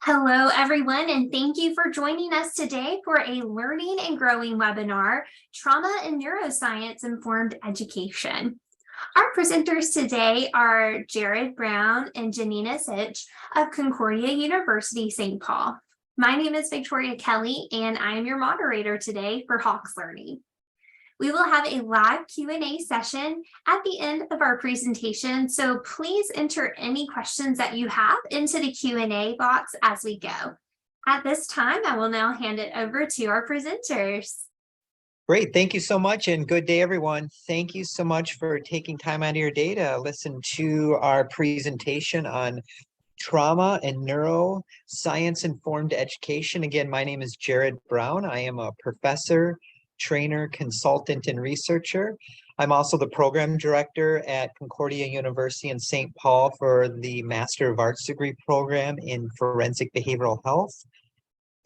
Hello, everyone, and thank you for joining us today for a Learning and Growing webinar, Trauma and Neuroscience-Informed Education. Our presenters today are Jared Brown and Janina Sitch of Concordia University, St. Paul. My name is Victoria Kelly, and I am your moderator today for Hawks Learning. We will have a live Q&A session at the end of our presentation, so please enter any questions that you have into the Q&A box as we go. At this time, I will now hand it over to our presenters. Great, thank you so much, and good day, everyone. Thank you so much for taking time out of your day to listen to our presentation on trauma and neuroscience-informed education. Again, my name is Jared Brown. I am a professor, trainer, consultant, and researcher. I'm also the program director at Concordia University in St. Paul for the Master of Arts degree program in forensic behavioral health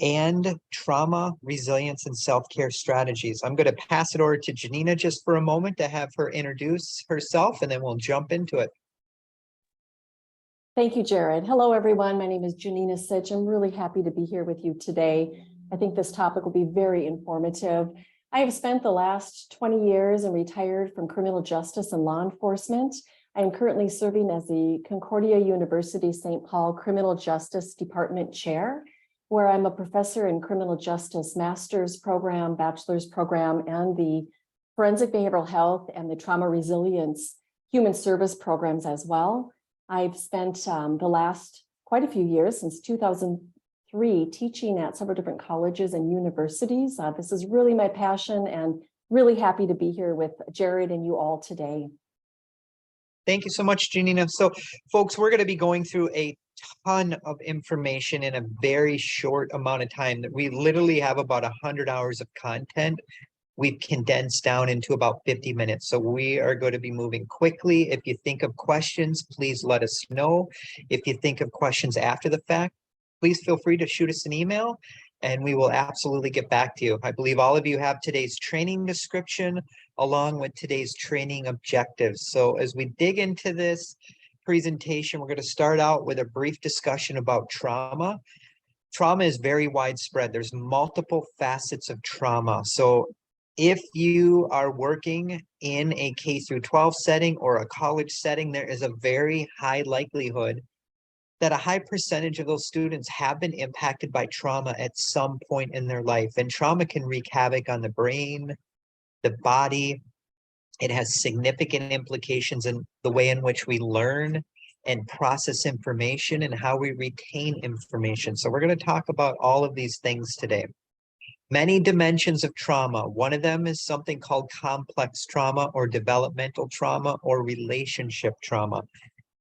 and trauma, resilience, and self-care strategies. I'm going to pass it over to Janina just for a moment to have her introduce herself, and then we'll jump into it. Thank you, Jared. Hello, everyone. My name is Janina Sitch. I'm really happy to be here with you today. I think this topic will be very informative. I have spent the last 20 years and retired from criminal justice and law enforcement. I am currently serving as the Concordia University St. Paul Criminal Justice Department Chair, where I'm a professor in criminal justice master's program, bachelor's program, and the forensic behavioral health and the trauma resilience human service programs as well. I've spent the last quite a few years, since 2003, teaching at several different colleges and universities. This is really my passion, and really happy to be here with Jared and you all today. Thank you so much, Janina. So, folks, we're going to be going through a ton of information in a very short amount of time. That we literally have about 100 hours of content we've condensed down into about 50 minutes. So we are going to be moving quickly. If you think of questions, please let us know. If you think of questions after the fact, please feel free to shoot us an email and we will absolutely get back to you. I believe all of you have today's training description along with today's training objectives. So as we dig into this presentation, we're going to start out with a brief discussion about trauma. Trauma is very widespread. There's multiple facets of trauma. So if you are working in a K-12 setting or a college setting, there is a very high likelihood that a high percentage of those students have been impacted by trauma at some point in their life. And trauma can wreak havoc on the brain, the body. It has significant implications in the way in which we learn and process information and how we retain information. So we're going to talk about all of these things today. Many dimensions of trauma. One of them is something called complex trauma or developmental trauma or relationship trauma.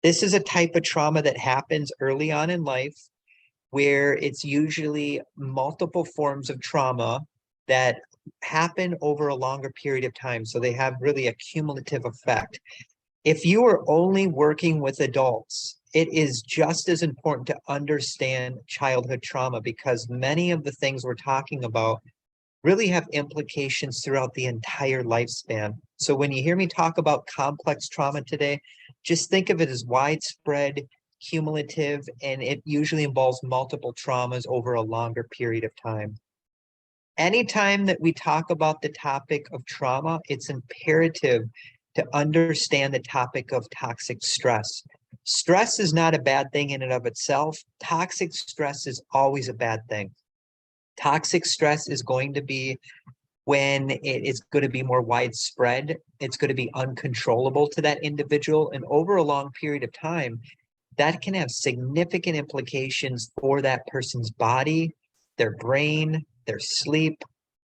This is a type of trauma that happens early on in life, where it's usually multiple forms of trauma that happen over a longer period of time. So they have really a cumulative effect. If you are only working with adults, it is just as important to understand childhood trauma, because many of the things we're talking about really have implications throughout the entire lifespan. So when you hear me talk about complex trauma today, just think of it as widespread, cumulative, and it usually involves multiple traumas over a longer period of time. Anytime that we talk about the topic of trauma, it's imperative to understand the topic of toxic stress. Stress is not a bad thing in and of itself. Toxic stress is always a bad thing. Toxic stress is going to be when it is going to be more widespread. It's going to be uncontrollable to that individual. And over a long period of time, that can have significant implications for that person's body, their brain, their sleep.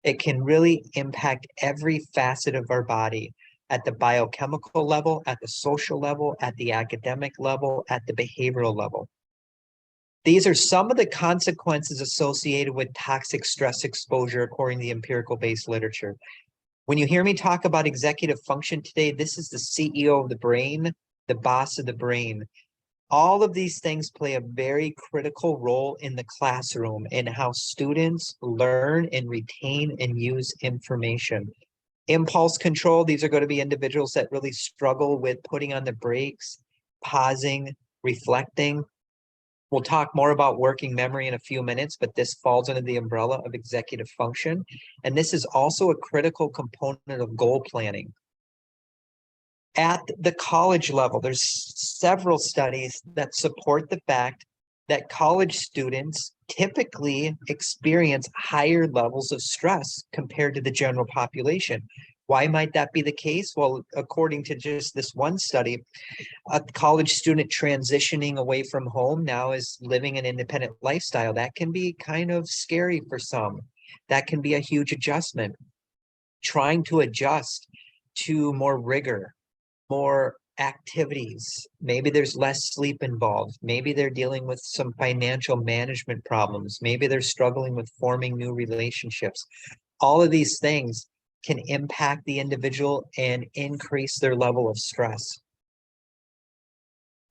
It can really impact every facet of our body, at the biochemical level, at the social level, at the academic level, at the behavioral level. These are some of the consequences associated with toxic stress exposure according to the empirical-based literature. When you hear me talk about executive function today, this is the CEO of the brain, the boss of the brain. All of these things play a very critical role in the classroom in how students learn and retain and use information. Impulse control, these are going to be individuals that really struggle with putting on the brakes, pausing, reflecting. We'll talk more about working memory in a few minutes, but this falls under the umbrella of executive function. And this is also a critical component of goal planning. At the college level, there's several studies that support the fact that college students typically experience higher levels of stress compared to the general population. Why might that be the case? Well, according to just this one study, a college student transitioning away from home now is living an independent lifestyle. That can be kind of scary for some. That can be a huge adjustment. Trying to adjust to more rigor, more activities. Maybe there's less sleep involved. Maybe they're dealing with some financial management problems. Maybe they're struggling with forming new relationships. All of these things can impact the individual and increase their level of stress.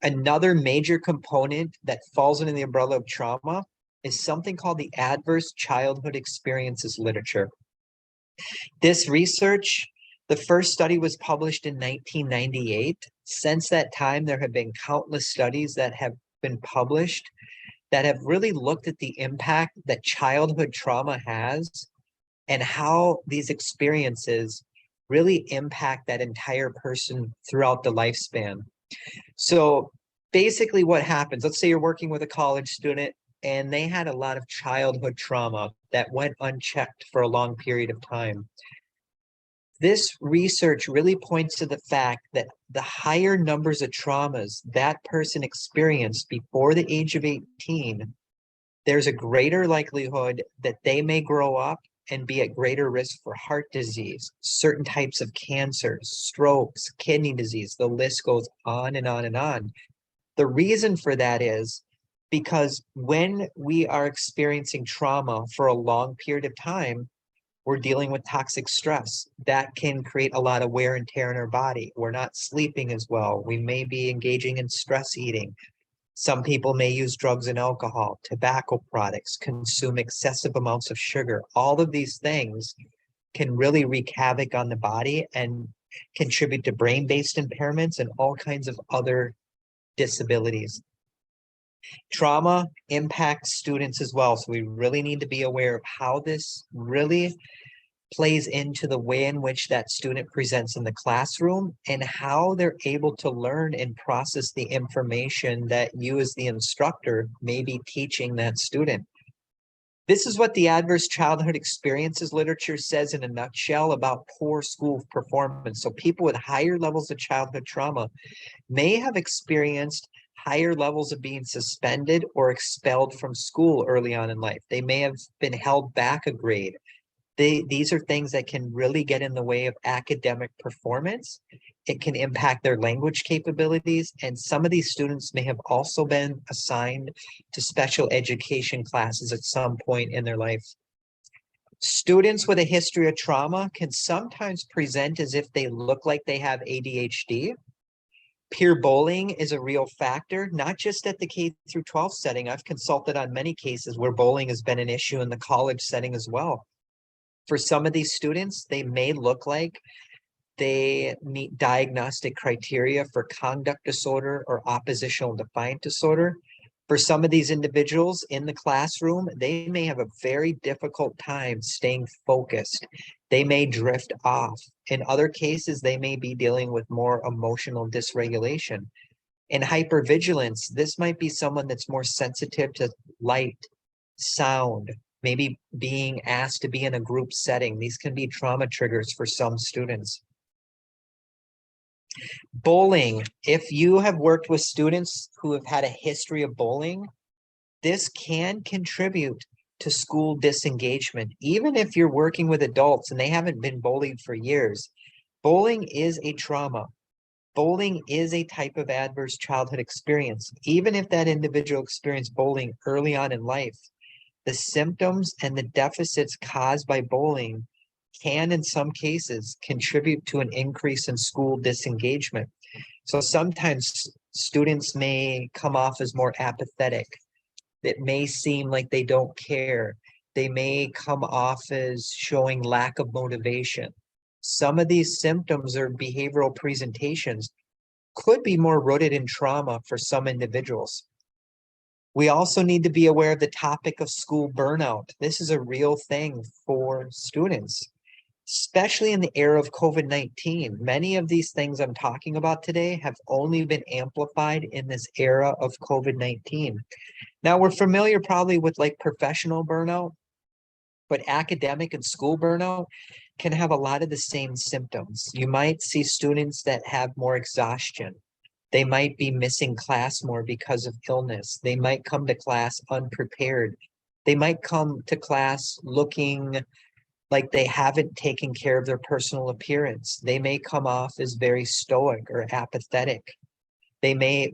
Another major component that falls under the umbrella of trauma is something called the adverse childhood experiences literature. This research, the first study was published in 1998. Since that time, there have been countless studies that have been published that have really looked at the impact that childhood trauma has and how these experiences really impact that entire person throughout the lifespan. So basically what happens, let's say you're working with a college student and they had a lot of childhood trauma that went unchecked for a long period of time. This research really points to the fact that the higher numbers of traumas that person experienced before the age of 18, there's a greater likelihood that they may grow up and be at greater risk for heart disease, certain types of cancers, strokes, kidney disease. The list goes on and on and on. The reason for that is because when we are experiencing trauma for a long period of time, we're dealing with toxic stress. That can create a lot of wear and tear in our body. We're not sleeping as well. We may be engaging in stress eating. Some people may use drugs and alcohol, tobacco products, consume excessive amounts of sugar. All of these things can really wreak havoc on the body and contribute to brain-based impairments and all kinds of other disabilities. Trauma impacts students as well, so we really need to be aware of how this really plays into the way in which that student presents in the classroom and how they're able to learn and process the information that you as the instructor may be teaching that student. This is what the adverse childhood experiences literature says in a nutshell about poor school performance. So people with higher levels of childhood trauma may have experienced higher levels of being suspended or expelled from school early on in life. They may have been held back a grade. These are things that can really get in the way of academic performance. It can impact their language capabilities, and some of these students may have also been assigned to special education classes at some point in their life. Students with a history of trauma can sometimes present as if they look like they have ADHD. Peer bullying is a real factor, not just at the K through 12 setting. I've consulted on many cases where bullying has been an issue in the college setting as well. For some of these students, they may look like they meet diagnostic criteria for conduct disorder or oppositional defiant disorder. For some of these individuals in the classroom, they may have a very difficult time staying focused. They may drift off. In other cases, they may be dealing with more emotional dysregulation. In hypervigilance, this might be someone that's more sensitive to light, sound, maybe being asked to be in a group setting. These can be trauma triggers for some students. Bullying. If you have worked with students who have had a history of bullying, this can contribute to school disengagement. Even if you're working with adults and they haven't been bullied for years, bullying is a trauma. Bullying is a type of adverse childhood experience. Even if that individual experienced bullying early on in life, the symptoms and the deficits caused by bullying can, in some cases, contribute to an increase in school disengagement. So sometimes students may come off as more apathetic. It may seem like they don't care. They may come off as showing lack of motivation. Some of these symptoms or behavioral presentations could be more rooted in trauma for some individuals. We also need to be aware of the topic of school burnout. This is a real thing for students, especially in the era of COVID-19. Many of these things I'm talking about today have only been amplified in this era of COVID-19. Now, we're familiar probably with like professional burnout, but academic and school burnout can have a lot of the same symptoms. You might see students that have more exhaustion. They might be missing class more because of illness. They might come to class unprepared. They might come to class looking like they haven't taken care of their personal appearance. They may come off as very stoic or apathetic. They may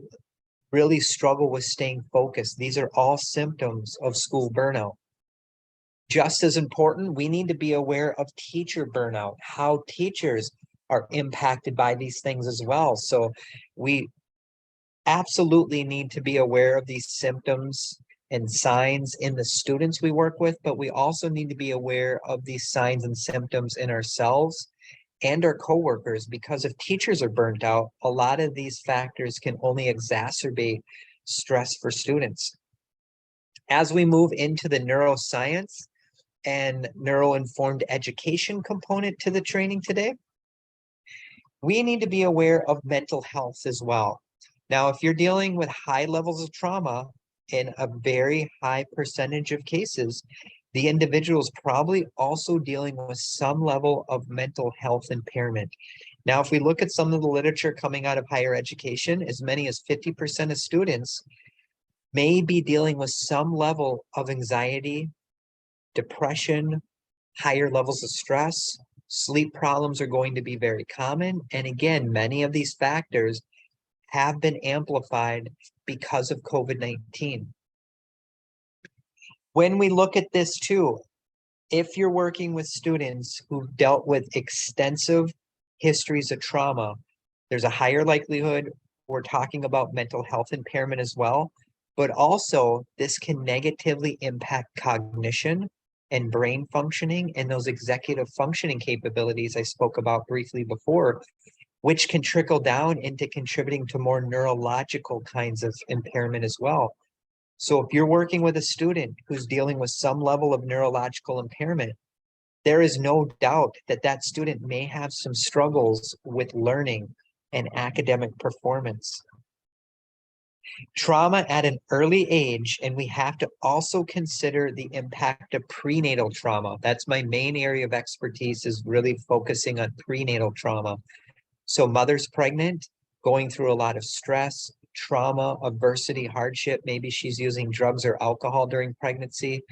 really struggle with staying focused. These are all symptoms of school burnout. Just as important, we need to be aware of teacher burnout, how teachers are impacted by these things as well. So we absolutely need to be aware of these symptoms and signs in the students we work with, but we also need to be aware of these signs and symptoms in ourselves and our coworkers, because if teachers are burnt out, a lot of these factors can only exacerbate stress for students. As we move into the neuroscience and neuro-informed education component to the training today, we need to be aware of mental health as well. Now, if you're dealing with high levels of trauma in a very high percentage of cases, the individual is probably also dealing with some level of mental health impairment. Now, if we look at some of the literature coming out of higher education, as many as 50% of students may be dealing with some level of anxiety, depression, higher levels of stress. Sleep problems are going to be very common. And again, many of these factors have been amplified because of COVID-19. When we look at this too, if you're working with students who've dealt with extensive histories of trauma, there's a higher likelihood we're talking about mental health impairment as well, but also this can negatively impact cognition and brain functioning and those executive functioning capabilities I spoke about briefly before, which can trickle down into contributing to more neurological kinds of impairment as well. So if you're working with a student who's dealing with some level of neurological impairment, there is no doubt that that student may have some struggles with learning and academic performance. Trauma at an early age, and we have to also consider the impact of prenatal trauma. That's my main area of expertise, is really focusing on prenatal trauma. So mother's pregnant, going through a lot of stress, trauma, adversity, hardship. Maybe she's using drugs or alcohol during pregnancy.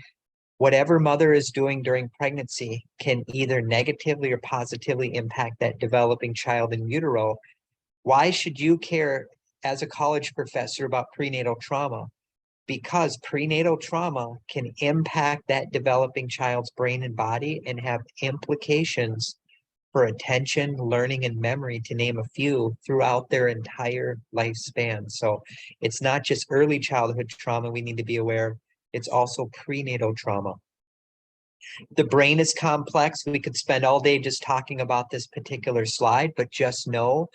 Whatever mother is doing during pregnancy can either negatively or positively impact that developing child in utero. Why should you care as a college professor about prenatal trauma? Because prenatal trauma can impact that developing child's brain and body and have implications for attention, learning, and memory, to name a few, throughout their entire lifespan. So it's not just early childhood trauma we need to be aware of, it's also prenatal trauma. The brain is complex. We could spend all day just talking about this particular slide, but just know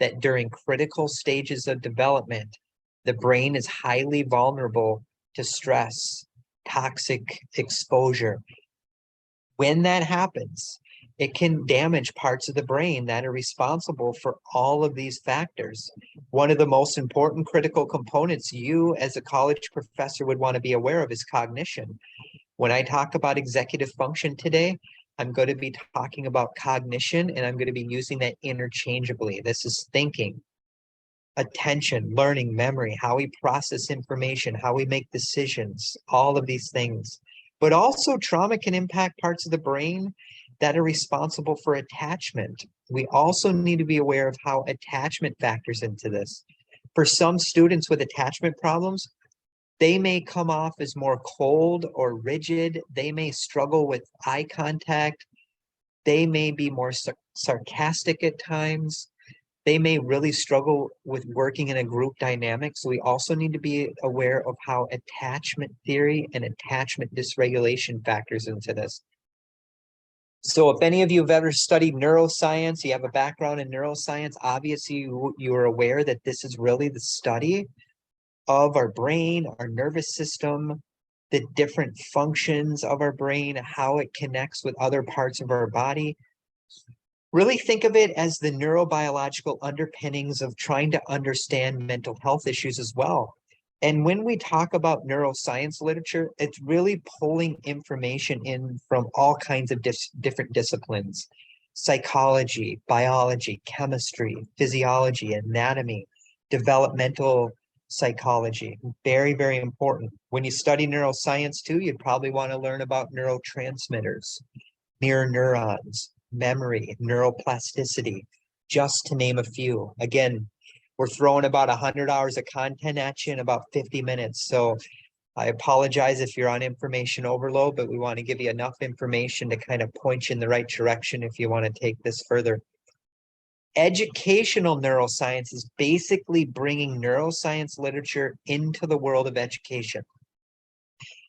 that during critical stages of development, the brain is highly vulnerable to stress, toxic exposure. When that happens, it can damage parts of the brain that are responsible for all of these factors. One of the most important critical components you as a college professor would want to be aware of is cognition. When I talk about executive function today, I'm going to be talking about cognition, and I'm going to be using that interchangeably. This is thinking, attention, learning, memory, how we process information, how we make decisions, all of these things. But also trauma can impact parts of the brain that are responsible for attachment. We also need to be aware of how attachment factors into this. For some students with attachment problems, they may come off as more cold or rigid. They may struggle with eye contact. They may be more sarcastic at times. They may really struggle with working in a group dynamic. So we also need to be aware of how attachment theory and attachment dysregulation factors into this. So if any of you have ever studied neuroscience, you have a background in neuroscience, obviously you are aware that this is really the study of our brain, our nervous system, the different functions of our brain, how it connects with other parts of our body. Really think of it as the neurobiological underpinnings of trying to understand mental health issues as well. And when we talk about neuroscience literature, it's really pulling information in from all kinds of different disciplines: psychology, biology, chemistry, physiology, anatomy, developmental psychology. Very, very important. When you study neuroscience too, you'd probably want to learn about neurotransmitters, mirror neurons, memory, neuroplasticity, just to name a few. Again, we're throwing about 100 hours of content at you in about 50 minutes. So I apologize if you're on information overload, but we want to give you enough information to kind of point you in the right direction if you want to take this further. Educational neuroscience is basically bringing neuroscience literature into the world of education.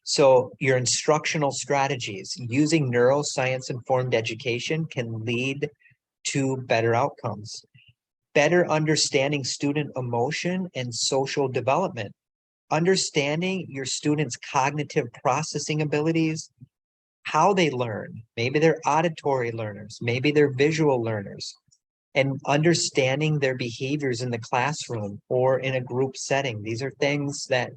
So your instructional strategies using neuroscience-informed education can lead to better outcomes, better understanding student emotion and social development, understanding your students' cognitive processing abilities, how they learn. Maybe they're auditory learners, maybe they're visual learners, and understanding their behaviors in the classroom or in a group setting. These are things that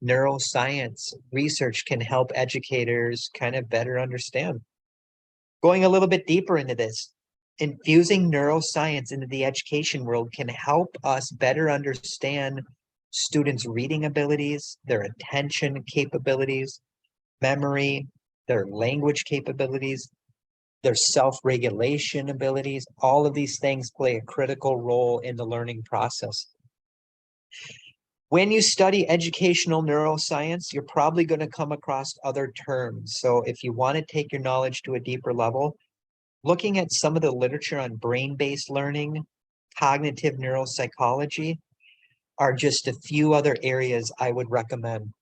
neuroscience research can help educators kind of better understand. Going a little bit deeper into this, infusing neuroscience into the education world can help us better understand students' reading abilities, their attention capabilities, memory, their language capabilities, their self-regulation abilities. All of these things play a critical role in the learning process. When you study educational neuroscience, you're probably going to come across other terms. So if you want to take your knowledge to a deeper level, looking at some of the literature on brain-based learning, cognitive neuropsychology are just a few other areas I would recommend.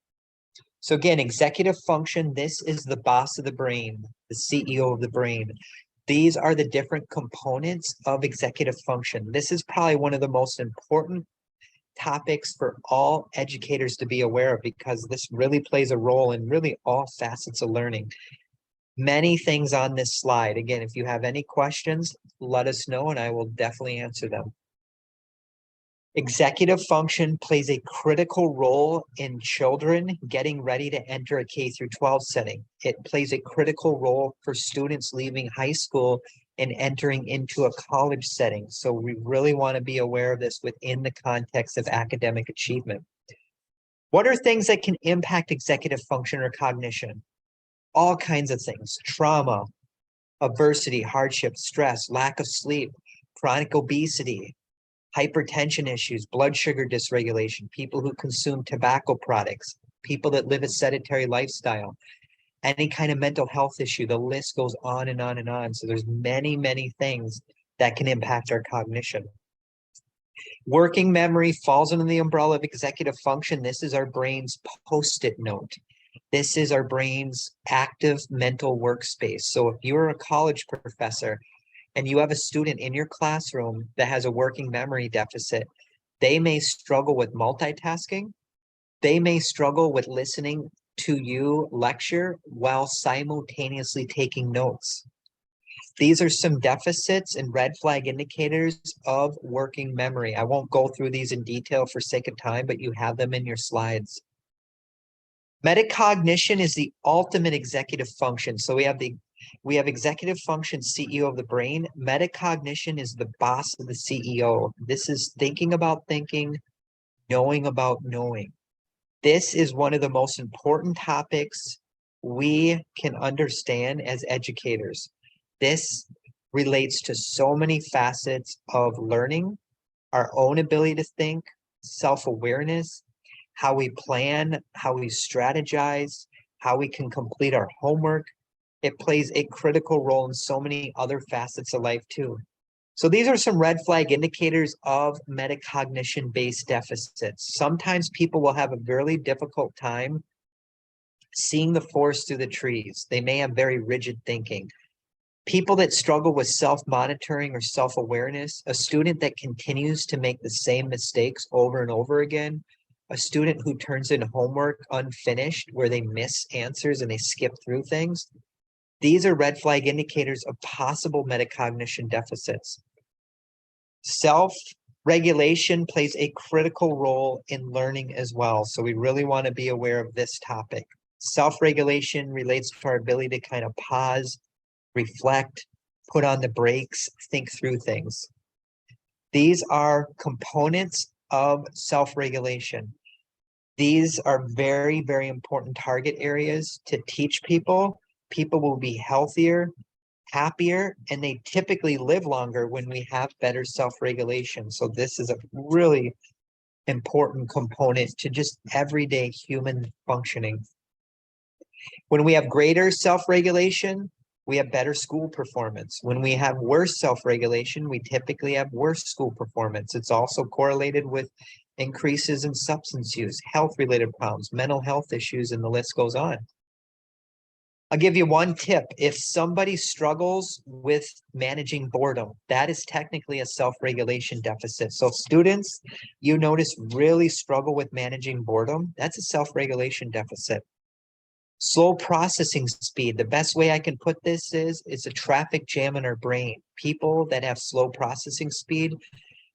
So again, executive function, this is the boss of the brain, the CEO of the brain. These are the different components of executive function. This is probably one of the most important topics for all educators to be aware of, because this really plays a role in really all facets of learning. Many things on this slide. Again, if you have any questions, let us know and I will definitely answer them. Executive function plays a critical role in children getting ready to enter a K-12 setting. It plays a critical role for students leaving high school and entering into a college setting. So we really want to be aware of this within the context of academic achievement. What are things that can impact executive function or cognition? All kinds of things: trauma, adversity, hardship, stress, lack of sleep, chronic obesity, hypertension issues, blood sugar dysregulation, people who consume tobacco products, people that live a sedentary lifestyle, any kind of mental health issue. The list goes on and on and on. So there's many, many things that can impact our cognition. Working memory falls under the umbrella of executive function. This is our brain's post-it note. This is our brain's active mental workspace. So if you're a college professor and you have a student in your classroom that has a working memory deficit, they may struggle with multitasking. They may struggle with listening to you lecture while simultaneously taking notes. These are some deficits and red flag indicators of working memory. I won't go through these in detail for sake of time, but you have them in your slides. Metacognition is the ultimate executive function. So we have executive function, CEO of the brain. Metacognition is the boss of the CEO. This is thinking about thinking, knowing about knowing. This is one of the most important topics we can understand as educators. This relates to so many facets of learning, our own ability to think, self-awareness, how we plan, how we strategize, how we can complete our homework. It plays a critical role in so many other facets of life too. So these are some red flag indicators of metacognition-based deficits. Sometimes people will have a really difficult time seeing the forest through the trees. They may have very rigid thinking. People that struggle with self-monitoring or self-awareness, a student that continues to make the same mistakes over and over again, a student who turns in homework unfinished, where they miss answers and they skip through things. These are red flag indicators of possible metacognition deficits. Self-regulation plays a critical role in learning as well. So we really want to be aware of this topic. Self-regulation relates to our ability to kind of pause, reflect, put on the brakes, think through things. These are components of self-regulation. These are very, very important target areas to teach people. People will be healthier, happier, and they typically live longer when we have better self-regulation. So this is a really important component to just everyday human functioning. When we have greater self-regulation, we have better school performance. When we have worse self-regulation, we typically have worse school performance. It's also correlated with increases in substance use, health-related problems, mental health issues, and the list goes on. I'll give you one tip. If somebody struggles with managing boredom, that is technically a self-regulation deficit. So students, you notice, really struggle with managing boredom, that's a self-regulation deficit. Slow processing speed. The best way I can put this is it's a traffic jam in our brain. People that have slow processing speed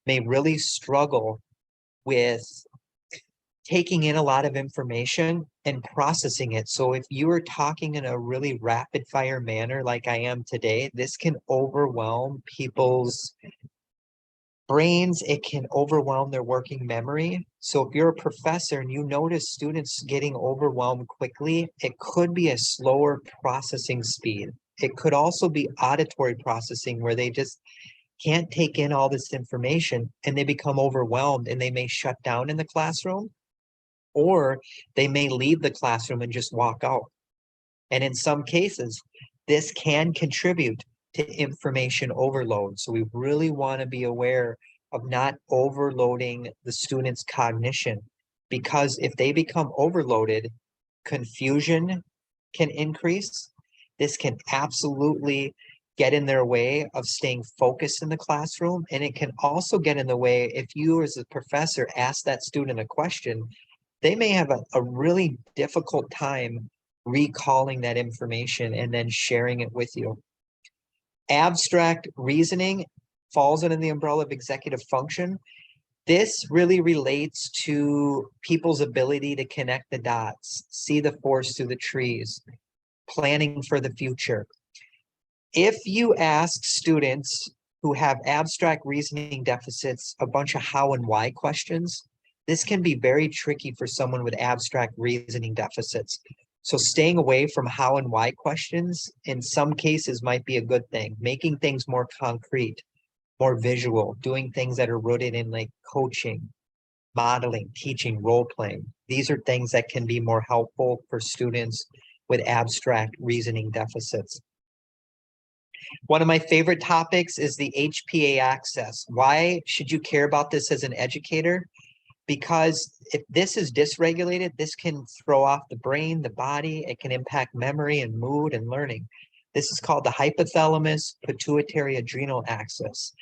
may really struggle with taking in a lot of information and processing it. So if you are talking in a really rapid fire manner like I am today, this can overwhelm people's brains. It can overwhelm their working memory. So if you're a professor and you notice students getting overwhelmed quickly, it could be a slower processing speed. It could also be auditory processing, where they just can't take in all this information and they become overwhelmed and they may shut down in the classroom, or they may leave the classroom and just walk out. And in some cases, this can contribute to information overload. So we really want to be aware of not overloading the student's cognition, because if they become overloaded, confusion can increase. This can absolutely get in their way of staying focused in the classroom. And it can also get in the way if you as a professor ask that student a question, they may have a really difficult time recalling that information and then sharing it with you. Abstract reasoning falls under the umbrella of executive function. This really relates to people's ability to connect the dots, see the forest through the trees, planning for the future. If you ask students who have abstract reasoning deficits a bunch of how and why questions, this can be very tricky for someone with abstract reasoning deficits. So staying away from how and why questions in some cases might be a good thing. Making things more concrete, more visual, doing things that are rooted in like coaching, modeling, teaching, role playing. These are things that can be more helpful for students with abstract reasoning deficits. One of my favorite topics is the HPA axis. Why should you care about this as an educator? Because if this is dysregulated, this can throw off the brain, the body. It can impact memory and mood and learning. This is called the hypothalamus pituitary adrenal axis.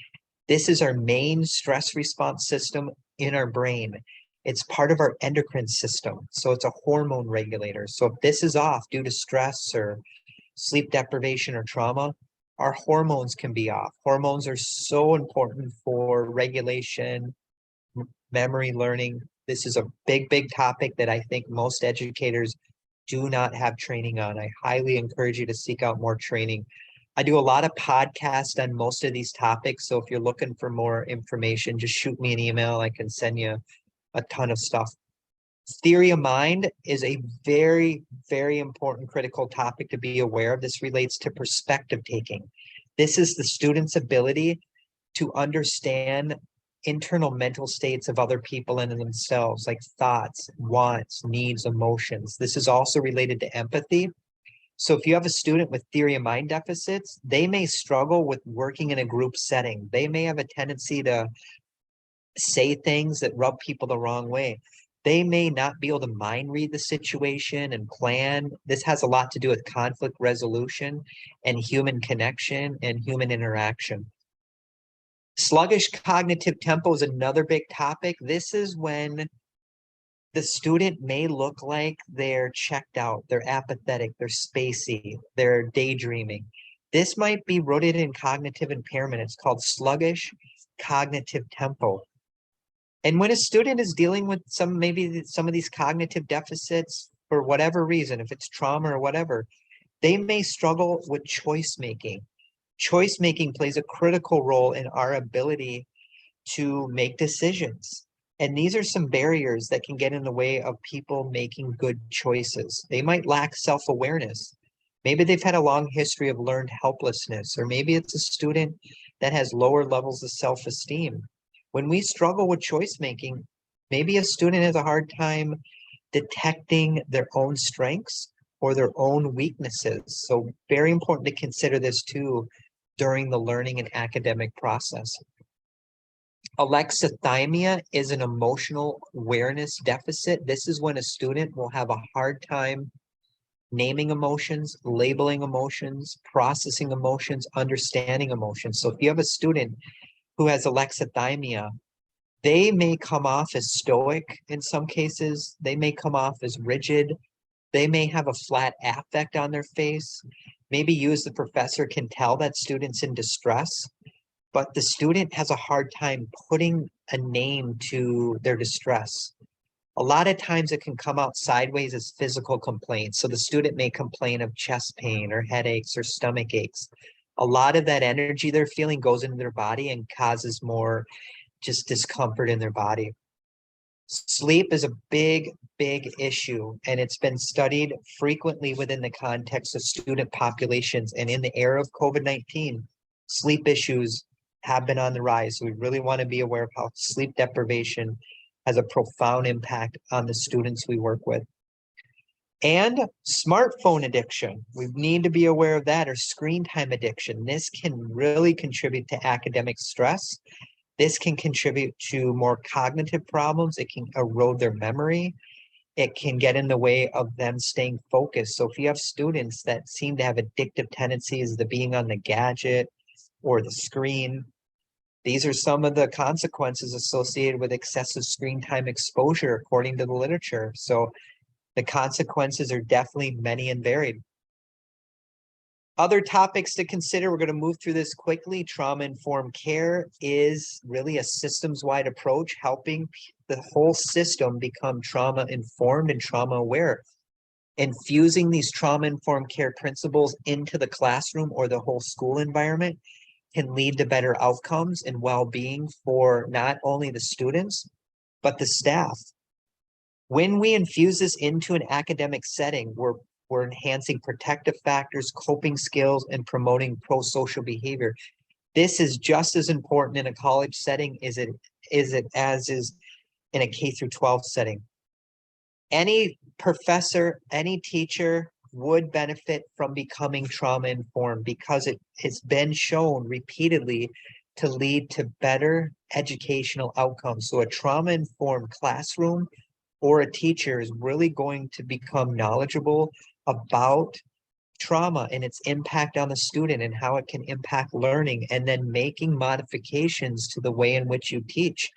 This is our main stress response system in our brain. It's part of our endocrine system. So it's a hormone regulator. So if this is off due to stress or sleep deprivation or trauma, our hormones can be off. Hormones are so important for regulation, memory, learning. This is a big, big topic that I think most educators do not have training on. I highly encourage you to seek out more training. I do a lot of podcasts on most of these topics. So if you're looking for more information, just shoot me an email. I can send you a ton of stuff. Theory of mind is a very, very important critical topic to be aware of. This relates to perspective taking. This is the student's ability to understand internal mental states of other people and in themselves, like thoughts, wants, needs, emotions. This is also related to empathy. So if you have a student with theory of mind deficits, they may struggle with working in a group setting. They may have a tendency to say things that rub people the wrong way. They may not be able to mind read the situation and plan. This has a lot to do with conflict resolution and human connection and human interaction. Sluggish cognitive tempo is another big topic. This is when the student may look like they're checked out, they're apathetic, they're spacey, they're daydreaming. This might be rooted in cognitive impairment. It's called sluggish cognitive tempo. And when a student is dealing with maybe some of these cognitive deficits for whatever reason, if it's trauma or whatever, they may struggle with choice making. Choice making plays a critical role in our ability to make decisions. And these are some barriers that can get in the way of people making good choices. They might lack self-awareness. Maybe they've had a long history of learned helplessness, or maybe it's a student that has lower levels of self-esteem. When we struggle with choice making, maybe a student has a hard time detecting their own strengths or their own weaknesses. So very important to consider this too during the learning and academic process. Alexithymia is an emotional awareness deficit. This is when a student will have a hard time naming emotions, labeling emotions, processing emotions, understanding emotions. So if you have a student who has alexithymia, they may come off as stoic in some cases. They may come off as rigid. They may have a flat affect on their face. Maybe you as the professor can tell that student's in distress, but the student has a hard time putting a name to their distress. A lot of times it can come out sideways as physical complaints. So the student may complain of chest pain or headaches or stomach aches. A lot of that energy they're feeling goes into their body and causes more just discomfort in their body. Sleep is a big issue, and it's been studied frequently within the context of student populations. And in the era of COVID-19, sleep issues have been on the rise. So we really want to be aware of how sleep deprivation has a profound impact on the students we work with. And smartphone addiction, we need to be aware of that, or screen time addiction. This can really contribute to academic stress. This can contribute to more cognitive problems. It can erode their memory. It can get in the way of them staying focused. So if you have students that seem to have addictive tendencies, the being on the gadget or the screen, these are some of the consequences associated with excessive screen time exposure, according to the literature. So the consequences are definitely many and varied. Other topics to consider, we're going to move through this quickly. Trauma-informed care is really a systems-wide approach, helping the whole system become trauma-informed and trauma-aware. Infusing these trauma-informed care principles into the classroom or the whole school environment can lead to better outcomes and well-being for not only the students, but the staff. When we infuse this into an academic setting, we're enhancing protective factors, coping skills, and promoting pro-social behavior. This is just as important in a college setting as it is in a K through 12 setting. Any professor, any teacher would benefit from becoming trauma-informed because it has been shown repeatedly to lead to better educational outcomes. So a trauma-informed classroom or a teacher is really going to become knowledgeable about trauma and its impact on the student and how it can impact learning, and then making modifications to the way in which you teach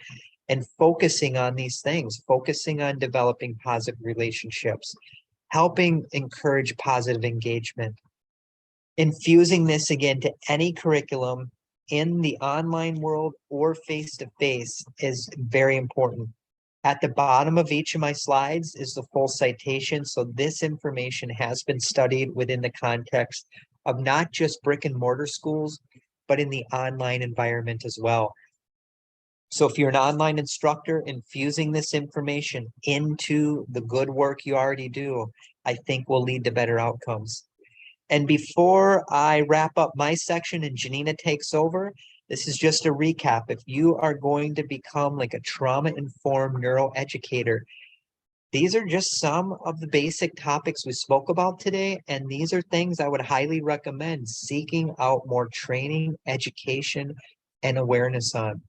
and focusing on these things, focusing on developing positive relationships, helping encourage positive engagement. Infusing this again to any curriculum in the online world or face-to-face is very important. At the bottom of each of my slides is the full citation. So this information has been studied within the context of not just brick and mortar schools, but in the online environment as well. So if you're an online instructor, infusing this information into the good work you already do, I think will lead to better outcomes. And before I wrap up my section and Janina takes over, this is just a recap. If you are going to become like a trauma-informed neuroeducator, these are just some of the basic topics we spoke about today. And these are things I would highly recommend seeking out more training, education, and awareness on.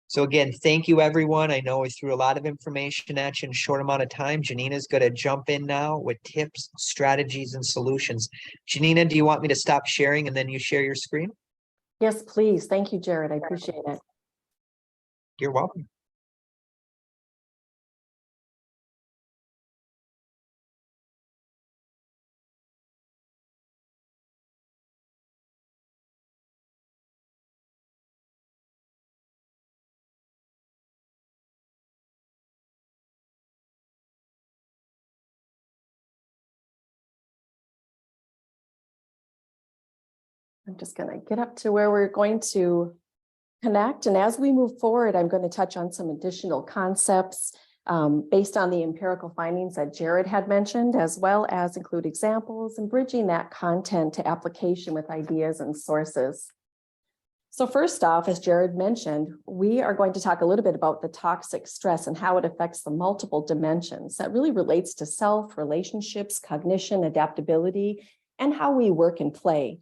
So again, thank you, everyone. I know we threw a lot of information at you in a short amount of time. Janina's going to jump in now with tips, strategies, and solutions. Janina, do you want me to stop sharing and then you share your screen? Yes, please. Thank you, Jared. I appreciate it. You're welcome. I'm just going to get up to where we're going to connect. And as we move forward, I'm going to touch on some additional concepts based on the empirical findings that Jared had mentioned, as well as include examples and bridging that content to application with ideas and sources. So first off, as Jared mentioned, we are going to talk a little bit about the toxic stress and how it affects the multiple dimensions that really relates to self, relationships, cognition, adaptability, and how we work and play.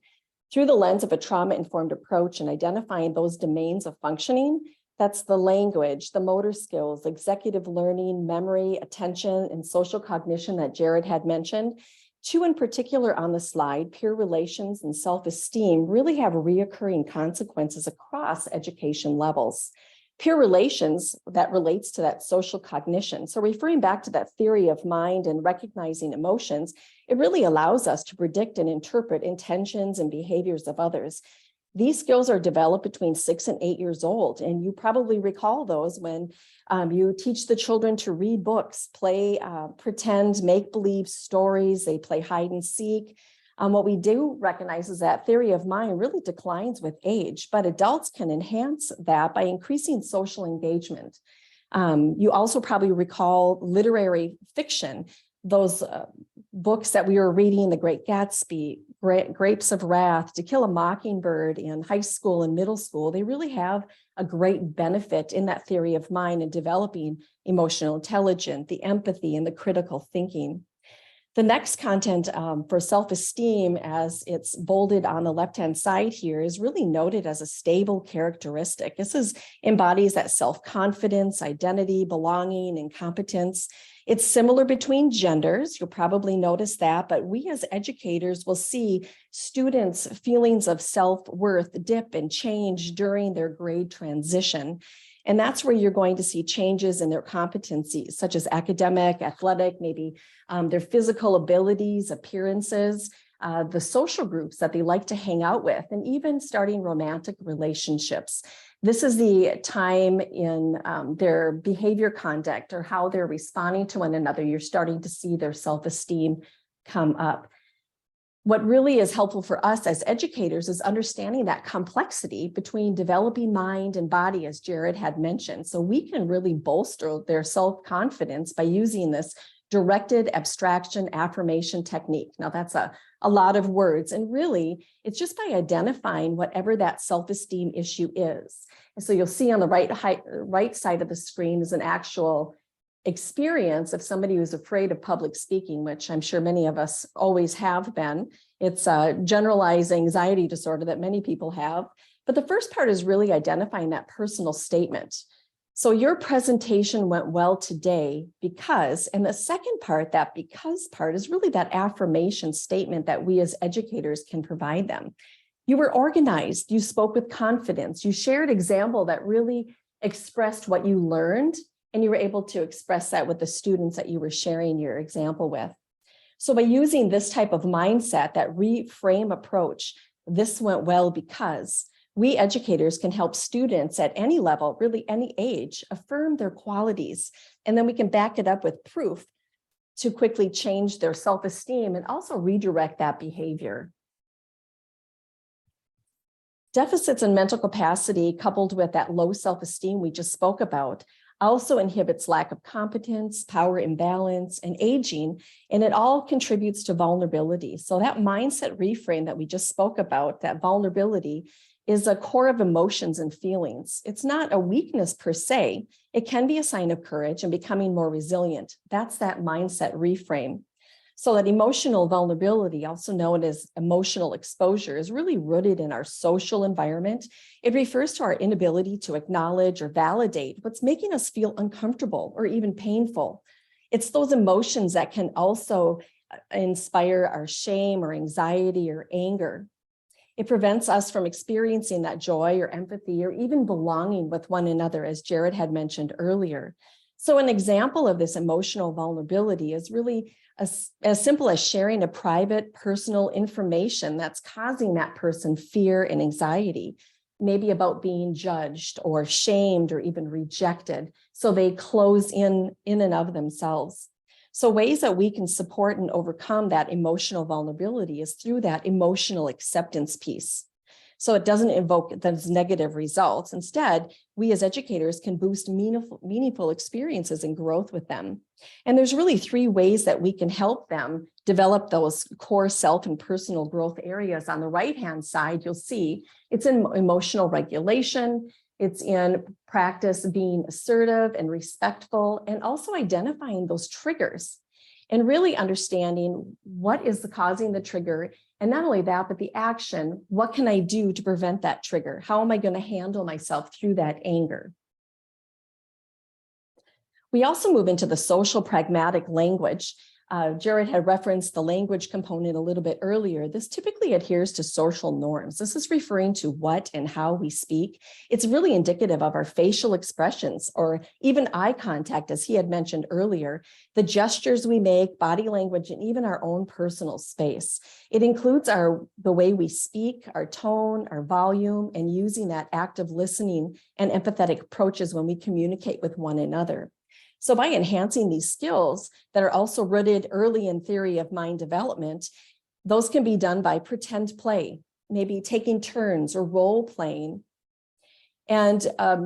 Through the lens of a trauma-informed approach and identifying those domains of functioning, that's the language, the motor skills, executive learning, memory, attention, and social cognition that Jared had mentioned. Two in particular on the slide, peer relations and self-esteem, really have reoccurring consequences across education levels. Peer relations, that relates to that social cognition. So referring back to that theory of mind and recognizing emotions, it really allows us to predict and interpret intentions and behaviors of others. These skills are developed between 6 and 8 years old, and you probably recall those when you teach the children to read books, play, pretend, make-believe stories, they play hide and seek. What we do recognize is that theory of mind really declines with age, but adults can enhance that by increasing social engagement. You also probably recall literary fiction, those books that we were reading, The Great Gatsby, Grapes of Wrath, To Kill a Mockingbird in high school and middle school. They really have a great benefit in that theory of mind and developing emotional intelligence, the empathy, and the critical thinking. The next content for self-esteem, as it's bolded on the left-hand side here, is really noted as a stable characteristic. This embodies that self-confidence, identity, belonging, and competence. It's similar between genders. You'll probably notice that, but we as educators will see students' feelings of self-worth dip and change during their grade transition. And that's where you're going to see changes in their competencies, such as academic, athletic, maybe their physical abilities, appearances, the social groups that they like to hang out with, and even starting romantic relationships. This is the time in their behavior conduct or how they're responding to one another. You're starting to see their self-esteem come up. What really is helpful for us as educators is understanding that complexity between developing mind and body, as Jared had mentioned. So we can really bolster their self-confidence by using this directed abstraction affirmation technique. Now that's a lot of words, and really it's just by identifying whatever that self-esteem issue is. And so you'll see on the right side of the screen is an actual experience of somebody who's afraid of public speaking, which I'm sure many of us always have been. It's a generalized anxiety disorder that many people have. But the first part is really identifying that personal statement. So your presentation went well today because, and the second part, that because part, is really that affirmation statement that we as educators can provide them. You were organized, you spoke with confidence, you shared example that really expressed what you learned, and you were able to express that with the students that you were sharing your example with. So by using this type of mindset, that reframe approach, this went well because, we educators can help students at any level, really any age, affirm their qualities. And then we can back it up with proof to quickly change their self-esteem and also redirect that behavior. Deficits in mental capacity coupled with that low self-esteem we just spoke about also inhibits lack of competence, power imbalance, and aging, and it all contributes to vulnerability. So that mindset reframe that we just spoke about, that vulnerability, is a core of emotions and feelings. It's not a weakness per se. It can be a sign of courage and becoming more resilient. That's that mindset reframe. So that emotional vulnerability, also known as emotional exposure, is really rooted in our social environment. It refers to our inability to acknowledge or validate what's making us feel uncomfortable or even painful. It's those emotions that can also inspire our shame or anxiety or anger. It prevents us from experiencing that joy or empathy or even belonging with one another, as Jared had mentioned earlier. So an example of this emotional vulnerability is really as simple as sharing a private personal information that's causing that person fear and anxiety, maybe about being judged or shamed or even rejected. So they close in and of themselves. So ways that we can support and overcome that emotional vulnerability is through that emotional acceptance piece. so it doesn't invoke those negative results. Instead, we as educators can boost meaningful experiences and growth with them. And there's really 3 ways that we can help them develop those core self and personal growth areas. On the right-hand side, you'll see it's in emotional regulation. It's in practice being assertive and respectful, and also identifying those triggers and really understanding what is causing the trigger. And not only that, but the action. What can I do to prevent that trigger? How am I going to handle myself through that anger? We also move into the social pragmatic language. Jared had referenced the language component a little bit earlier. This typically adheres to social norms. This is referring to what and how we speak. It's really indicative of our facial expressions or even eye contact, as he had mentioned earlier, the gestures we make, body language, and even our own personal space. It includes the way we speak, our tone, our volume, and using that active listening and empathetic approaches when we communicate with one another. So by enhancing these skills that are also rooted early in theory of mind development, those can be done by pretend play, maybe taking turns or role playing. And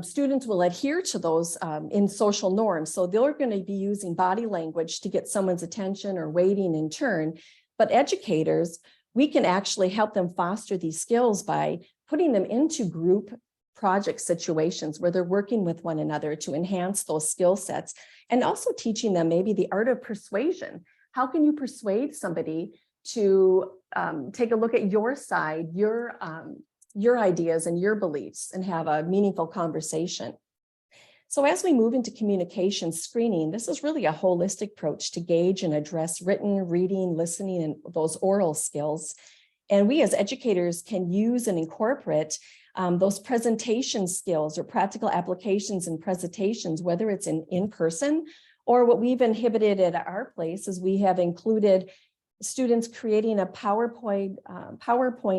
students will adhere to those in social norms. So they're going to be using body language to get someone's attention or waiting in turn. But educators, we can actually help them foster these skills by putting them into group project situations where they're working with one another to enhance those skill sets, and also teaching them maybe the art of persuasion. How can you persuade somebody to take a look at your side, your ideas and your beliefs, and have a meaningful conversation? So as we move into communication screening, this is really a holistic approach to gauge and address written, reading, listening, and those oral skills. And we as educators can use and incorporate those presentation skills or practical applications and presentations, whether it's in person or what we've inhibited at our place is we have included students creating a PowerPoint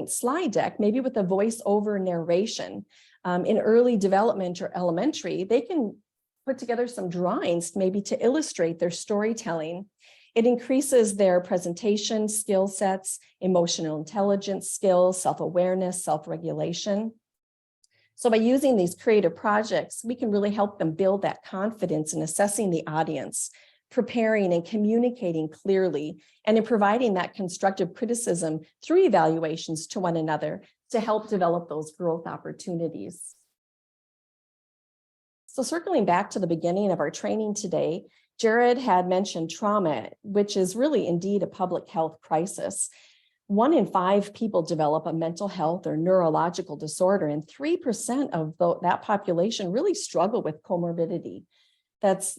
slide deck, maybe with a voice-over narration. In early development or elementary, they can put together some drawings maybe to illustrate their storytelling. It increases their presentation skill sets, emotional intelligence skills, self-awareness, self-regulation. So by using these creative projects, we can really help them build that confidence in assessing the audience, preparing and communicating clearly, and in providing that constructive criticism through evaluations to one another to help develop those growth opportunities. So circling back to the beginning of our training today, Jared had mentioned trauma, which is really indeed a public health crisis. 1 in 5 people develop a mental health or neurological disorder, and 3% of that population really struggle with comorbidity.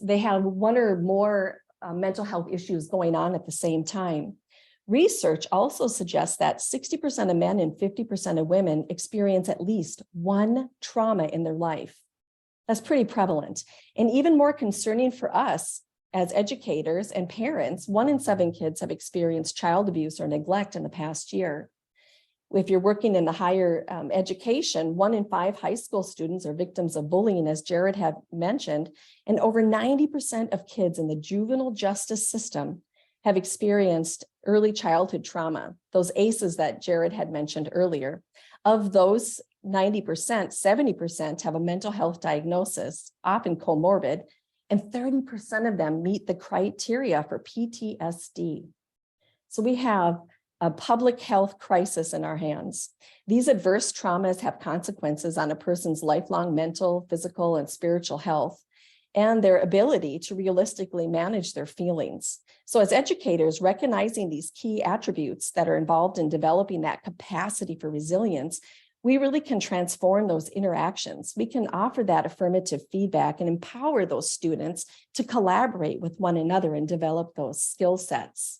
They have 1 or more mental health issues going on at the same time. Research also suggests that 60% of men and 50% of women experience at least 1 trauma in their life. That's pretty prevalent. And even more concerning for us as educators and parents, 1 in 7 kids have experienced child abuse or neglect in the past year. If you're working in the higher education, 1 in 5 high school students are victims of bullying, as Jared had mentioned, and over 90% of kids in the juvenile justice system have experienced early childhood trauma, those ACEs that Jared had mentioned earlier. Of those 90%, 70% have a mental health diagnosis, often comorbid, and 30% of them meet the criteria for PTSD. So we have a public health crisis in our hands. These adverse traumas have consequences on a person's lifelong mental, physical, and spiritual health, and their ability to realistically manage their feelings. So as educators, recognizing these key attributes that are involved in developing that capacity for resilience, we really can transform those interactions. We can offer that affirmative feedback and empower those students to collaborate with one another and develop those skill sets.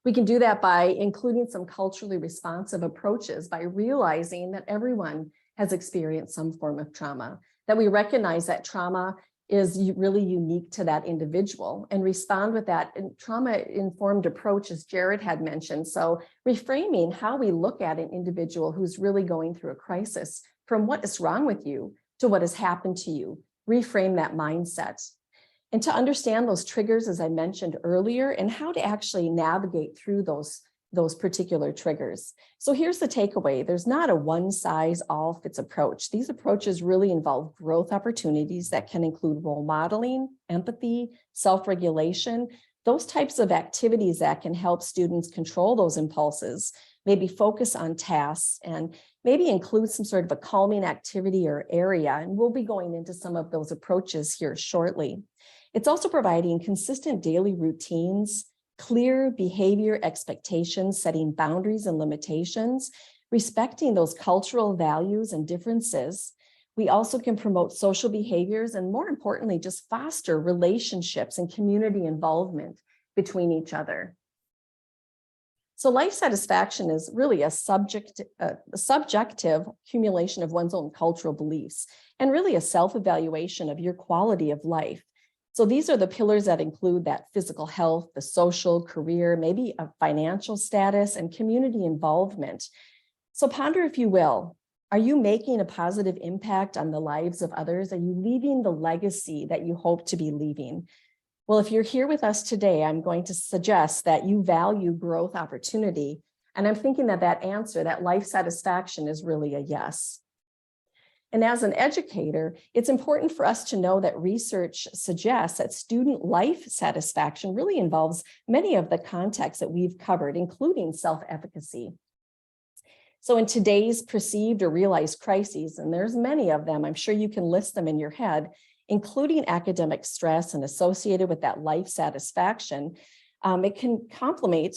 We can do that by including some culturally responsive approaches, by realizing that everyone has experienced some form of trauma, that we recognize that trauma is really unique to that individual and respond with that trauma-informed approach, as Jared had mentioned. So reframing how we look at an individual who's really going through a crisis from what is wrong with you to what has happened to you, reframe that mindset. And to understand those triggers, as I mentioned earlier, and how to actually navigate through those those particular triggers. So here's the takeaway. There's not a one-size-all-fits approach. These approaches really involve growth opportunities that can include role modeling, empathy, self-regulation, those types of activities that can help students control those impulses, maybe focus on tasks, and maybe include some sort of a calming activity or area. And we'll be going into some of those approaches here shortly. It's also providing consistent daily routines, clear behavior expectations, setting boundaries and limitations, respecting those cultural values and differences. We also can promote social behaviors and, more importantly, just foster relationships and community involvement between each other. So life satisfaction is really a subjective accumulation of one's own cultural beliefs and really a self-evaluation of your quality of life. So these are the pillars that include that physical health, the social, career, maybe a financial status, and community involvement. So ponder, if you will, are you making a positive impact on the lives of others? Are you leaving the legacy that you hope to be leaving? Well, if you're here with us today, I'm going to suggest that you value growth opportunity. And I'm thinking that that answer, that life satisfaction, is really a yes. And as an educator, it's important for us to know that research suggests that student life satisfaction really involves many of the contexts that we've covered, including self-efficacy. So in today's perceived or realized crises, and there's many of them, I'm sure you can list them in your head, including academic stress and associated with that life satisfaction, it can complicate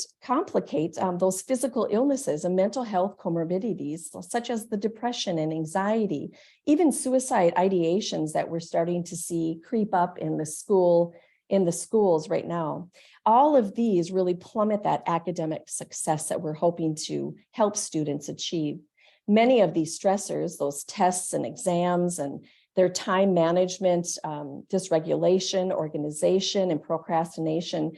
those physical illnesses and mental health comorbidities, such as the depression and anxiety, even suicide ideations that we're starting to see creep up in the schools right now. All of these really plummet that academic success that we're hoping to help students achieve. Many of these stressors, those tests and exams and their time management, dysregulation, organization, and procrastination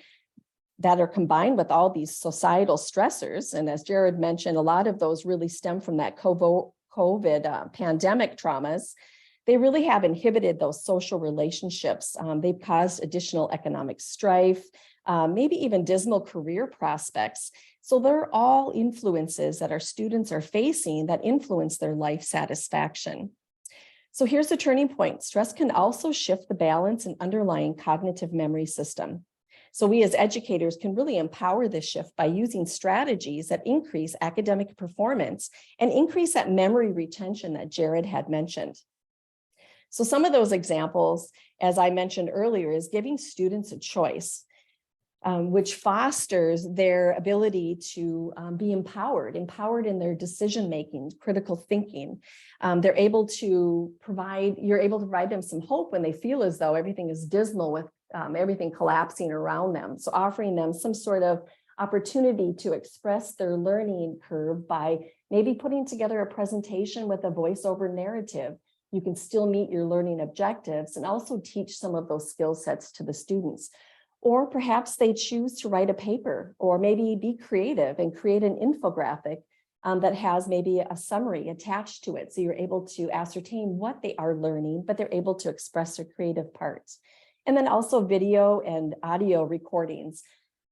that are combined with all these societal stressors. And as Jared mentioned, a lot of those really stem from that COVID pandemic traumas. They really have inhibited those social relationships. They've caused additional economic strife, maybe even dismal career prospects. So they're all influences that our students are facing that influence their life satisfaction. So here's the turning point. Stress can also shift the balance and underlying cognitive memory system. So we as educators can really empower this shift by using strategies that increase academic performance and increase that memory retention that Jared had mentioned. So some of those examples, as I mentioned earlier, is giving students a choice, which fosters their ability to be empowered in their decision-making, critical thinking. You're able to provide them some hope when they feel as though everything is dismal with everything collapsing around them. So offering them some sort of opportunity to express their learning curve by maybe putting together a presentation with a voiceover narrative. You can still meet your learning objectives and also teach some of those skill sets to the students. Or perhaps they choose to write a paper or maybe be creative and create an infographic that has maybe a summary attached to it. So you're able to ascertain what they are learning, but they're able to express their creative parts. And then also video and audio recordings.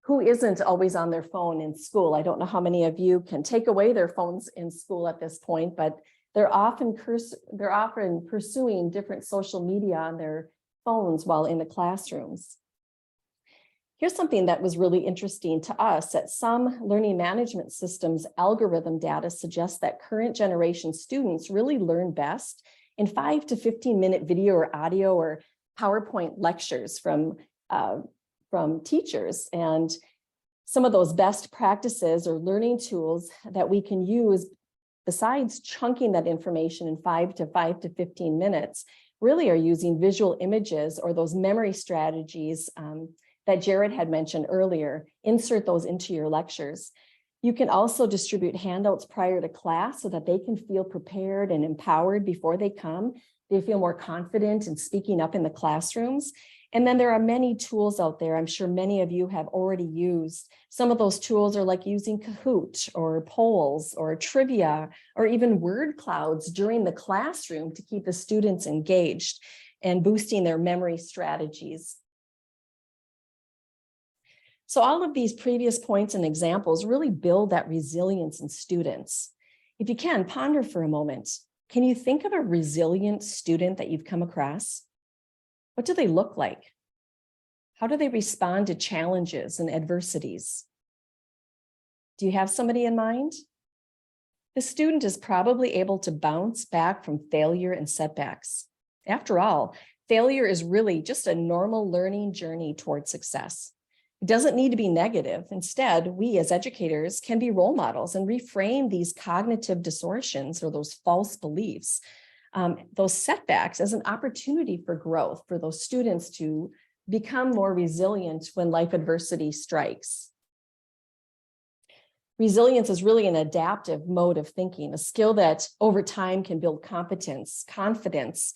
Who isn't always on their phone in school? I don't know how many of you can take away their phones in school at this point, but they're often pursuing different social media on their phones while in the classrooms. Here's something that was really interesting to us, that some learning management systems algorithm data suggests that current generation students really learn best in 5 to 15-minute video or audio or PowerPoint lectures from teachers. And some of those best practices or learning tools that we can use, besides chunking that information in 5 to 15 minutes, really are using visual images or those memory strategies that Jared had mentioned earlier. Insert those into your lectures. You can also distribute handouts prior to class so that they can feel prepared and empowered before they come. They feel more confident in speaking up in the classrooms. And then there are many tools out there. I'm sure many of you have already used. Some of those tools are like using Kahoot or polls or trivia or even word clouds during the classroom to keep the students engaged and boosting their memory strategies. So all of these previous points and examples really build that resilience in students. If you can, ponder for a moment. Can you think of a resilient student that you've come across? What do they look like? How do they respond to challenges and adversities? Do you have somebody in mind? The student is probably able to bounce back from failure and setbacks. After all, failure is really just a normal learning journey towards success. It doesn't need to be negative. Instead, we as educators can be role models and reframe these cognitive distortions or those false beliefs, those setbacks as an opportunity for growth for those students to become more resilient when life adversity strikes. Resilience is really an adaptive mode of thinking, a skill that over time can build competence, confidence,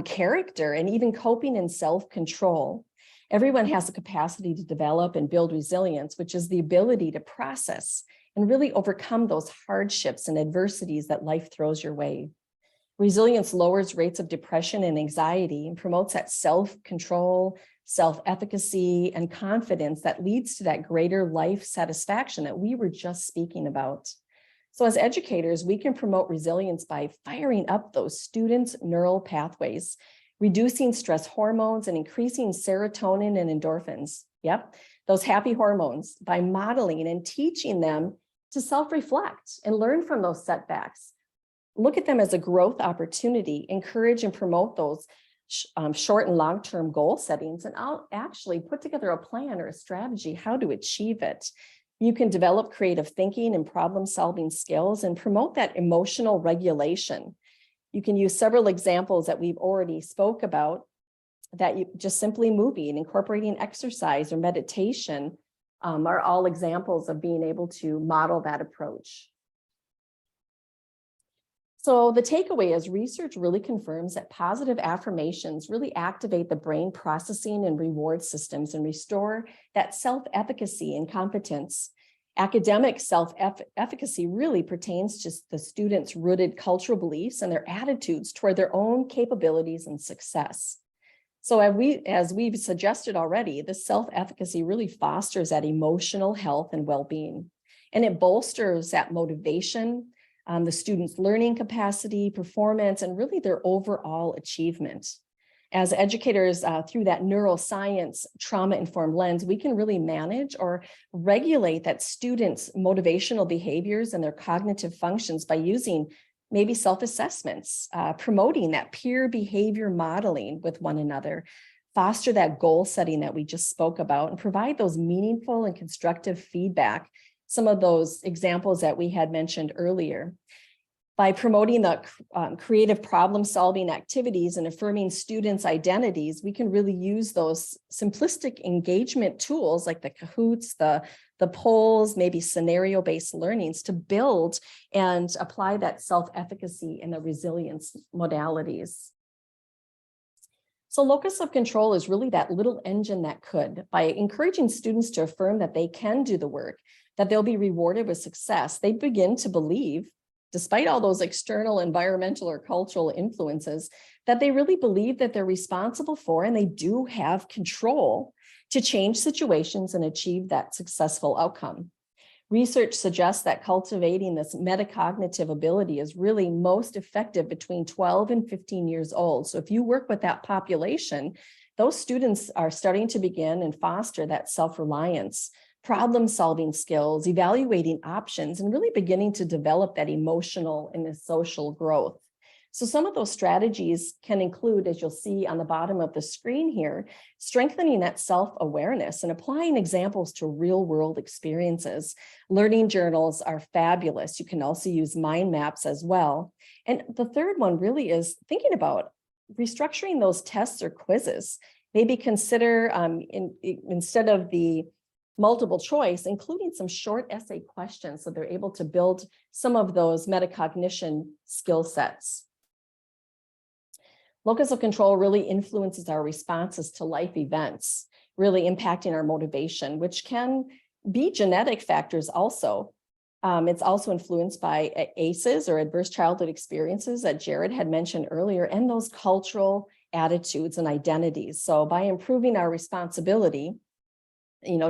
character, and even coping and self-control. Everyone has the capacity to develop and build resilience, which is the ability to process and really overcome those hardships and adversities that life throws your way. Resilience lowers rates of depression and anxiety and promotes that self-control, self-efficacy, and confidence that leads to that greater life satisfaction that we were just speaking about. So as educators, we can promote resilience by firing up those students' neural pathways, reducing stress hormones and increasing serotonin and endorphins. Yep, those happy hormones, by modeling and teaching them to self-reflect and learn from those setbacks. Look at them as a growth opportunity, encourage and promote those short and long-term goal settings, and I'll actually put together a plan or a strategy how to achieve it. You can develop creative thinking and problem-solving skills and promote that emotional regulation. You can use several examples that we've already spoke about, that you just simply moving, incorporating exercise or meditation are all examples of being able to model that approach. So the takeaway is research really confirms that positive affirmations really activate the brain processing and reward systems and restore that self-efficacy and competence. Academic self-efficacy really pertains to the students' rooted cultural beliefs and their attitudes toward their own capabilities and success. So as we've suggested already, the self-efficacy really fosters that emotional health and well-being, and it bolsters that motivation, the students' learning capacity, performance, and really their overall achievement. As educators, through that neuroscience trauma-informed lens, we can really manage or regulate that students' motivational behaviors and their cognitive functions by using maybe self-assessments, promoting that peer behavior modeling with one another, foster that goal setting that we just spoke about, and provide those meaningful and constructive feedback, some of those examples that we had mentioned earlier. By promoting the creative problem-solving activities and affirming students' identities, we can really use those simplistic engagement tools like the Kahoots, the polls, maybe scenario-based learnings to build and apply that self-efficacy and the resilience modalities. So locus of control is really that little engine that could. By encouraging students to affirm that they can do the work, that they'll be rewarded with success, they begin to believe, despite all those external environmental or cultural influences, that they really believe that they're responsible for and they do have control to change situations and achieve that successful outcome. Research suggests that cultivating this metacognitive ability is really most effective between 12 and 15 years old. So if you work with that population, those students are starting to begin and foster that self-reliance, problem-solving skills, evaluating options, and really beginning to develop that emotional and social growth. So some of those strategies can include, as you'll see on the bottom of the screen here, strengthening that self-awareness and applying examples to real-world experiences. Learning journals are fabulous. You can also use mind maps as well. And the third one really is thinking about restructuring those tests or quizzes. Maybe consider, instead of the multiple choice, including some short essay questions so they're able to build some of those metacognition skill sets. Locus of control really influences our responses to life events, really impacting our motivation, which can be genetic factors also. It's also influenced by ACEs or adverse childhood experiences that Jared had mentioned earlier, and those cultural attitudes and identities. So by improving our responsibility